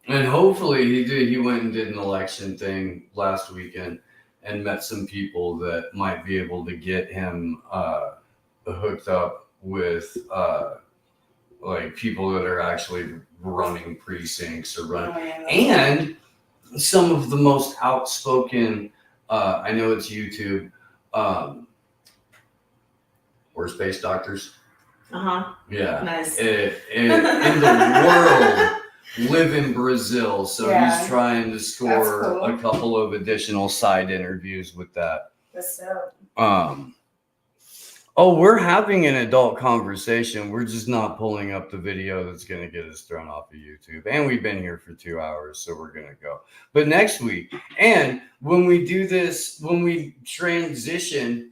And hopefully he went and did an election thing last weekend and met some people that might be able to get him hooked up with like people that are actually running precincts or running, and some of the most outspoken. I know it's YouTube. Or space doctors. Yeah. Nice. In the world. Live in Brazil, so he's trying to score cool. a couple of additional side interviews with that. That's dope. Oh, we're having an adult conversation. We're just not pulling up the video that's going to get us thrown off of YouTube. And we've been here for 2 hours, so we're going to go. But next week, and when we do this, when we transition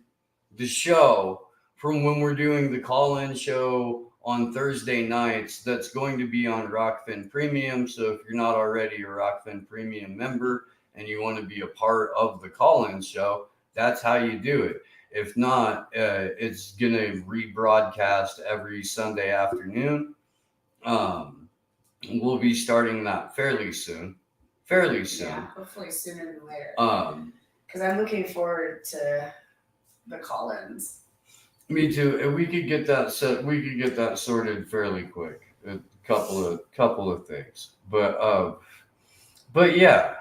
the show from when we're doing the call-in show on Thursday nights, that's going to be on Rockfin Premium. So if you're not already a Rockfin Premium member and you want to be a part of the call-in show, that's how you do it. If not, it's going to rebroadcast every Sunday afternoon. We'll be starting that fairly soon. Yeah, hopefully sooner than later. Because I'm looking forward to the call-ins. Me too. And we could get that set. We could get that sorted fairly quick. A couple of things, but yeah.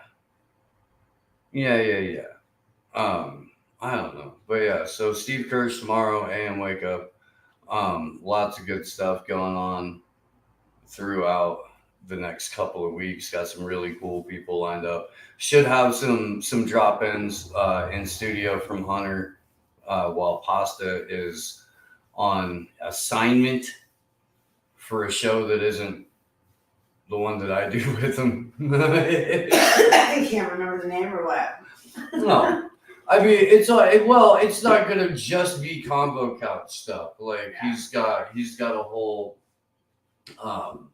I don't know, but yeah. So Steve Kirsch tomorrow, AM Wake Up. Lots of good stuff going on throughout the next couple of weeks. Got some really cool people lined up. Should have some drop-ins in studio from Hunter. While Pasta is on assignment for a show that isn't The one that I do with him. I can't remember the name or what. No. I mean, it's not gonna just be combo couch stuff. Like Yeah. he's got a whole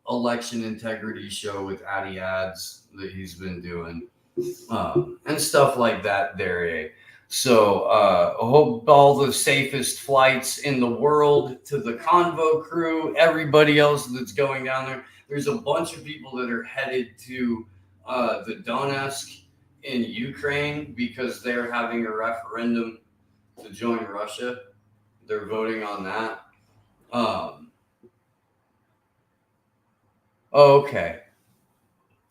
election integrity show with Addy Ads that he's been doing, and stuff like that. There, so I hope all the safest flights in the world to the Convo crew, everybody else that's going down there. There's a bunch of people that are headed to the Donetsk in Ukraine because they're having a referendum to join Russia. They're voting on that. Okay.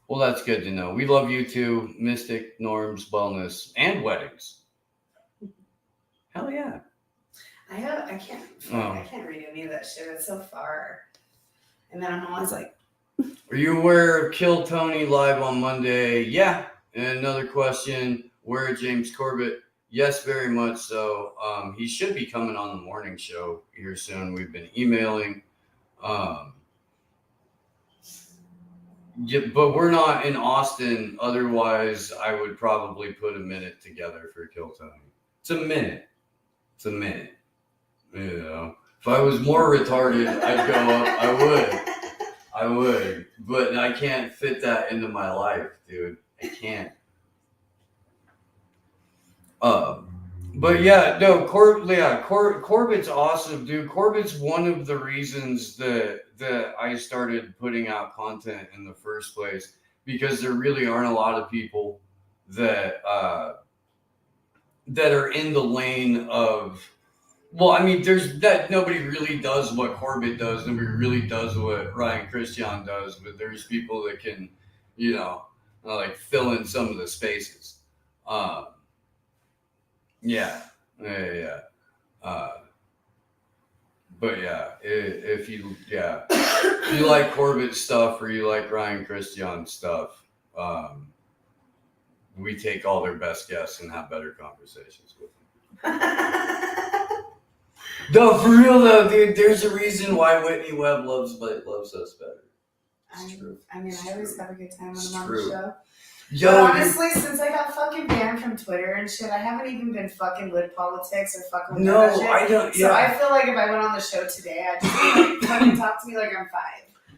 Well, that's good to know. We love you too, Mystic, Norms, Wellness, and Weddings. Hell yeah. I can't read any of that shit. It's so far. And then I'm always like, Are you aware of Kill Tony live on Monday? Yeah. And another question, where James Corbett? Yes, very much so. He should be coming on the morning show here soon. We've been emailing. Yeah, but we're not in Austin. Otherwise, I would probably put a minute together for Kill Tony. It's a minute. You know, if I was more retarded, I'd go up. I would, but I can't fit that into my life, dude. I can't. But yeah, no, Corbett's awesome, dude. Corbett's one of the reasons that I started putting out content in the first place, because there really aren't a lot of people that are in the lane of. Well, I mean, nobody really does what Corbett does. Nobody really does what Ryan Christian does. But there's people that can, like fill in some of the spaces. Yeah. But yeah, if you like Corbett stuff or you like Ryan Christian stuff, we take all their best guests and have better conversations with them. No, for real though, dude. There's a reason why Whitney Webb loves us better. It's true. I mean, I always have a good time when It's I'm on true. the show. Yo, But honestly, since I got fucking banned from Twitter and shit, I haven't even been fucking with politics or fucking with that shit. I don't. So Yeah. I feel like if I went on the show today, I'd just be like, fucking talk to me like I'm 5.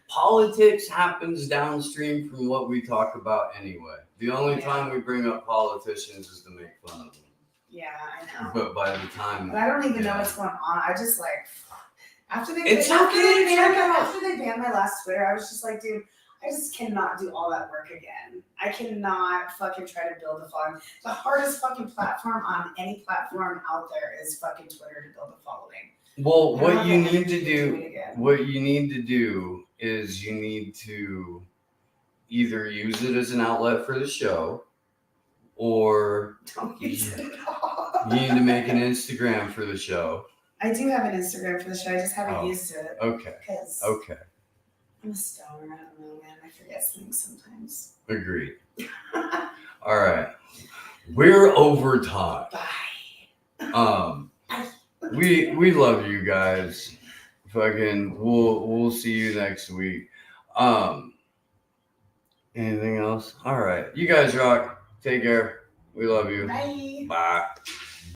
Politics happens downstream from what we talk about anyway. The only time we bring up politicians is to make fun of them. Yeah, I know. But by the time, But I don't even know what's going on. I just like after they It's after okay, they banned my last Twitter, I was just like, dude, I just cannot do all that work again. I cannot fucking try to build a following. The hardest fucking platform on any platform out there is fucking Twitter to build a following. well, what Okay, you need to tweet do, again. what you need to do is you need to either use it as an outlet for the show, or Don't use it at all. you need to make an Instagram for the show. I do have an Instagram for the show. I just haven't used it. Okay. Because Okay. I'm a stoner. I don't know, man. I forget things sometimes. Agreed. All right. We're over time. Bye. We love you guys. Fucking we'll see you next week. Anything else? All right. You guys rock. Take care. We love you. Bye. Bye.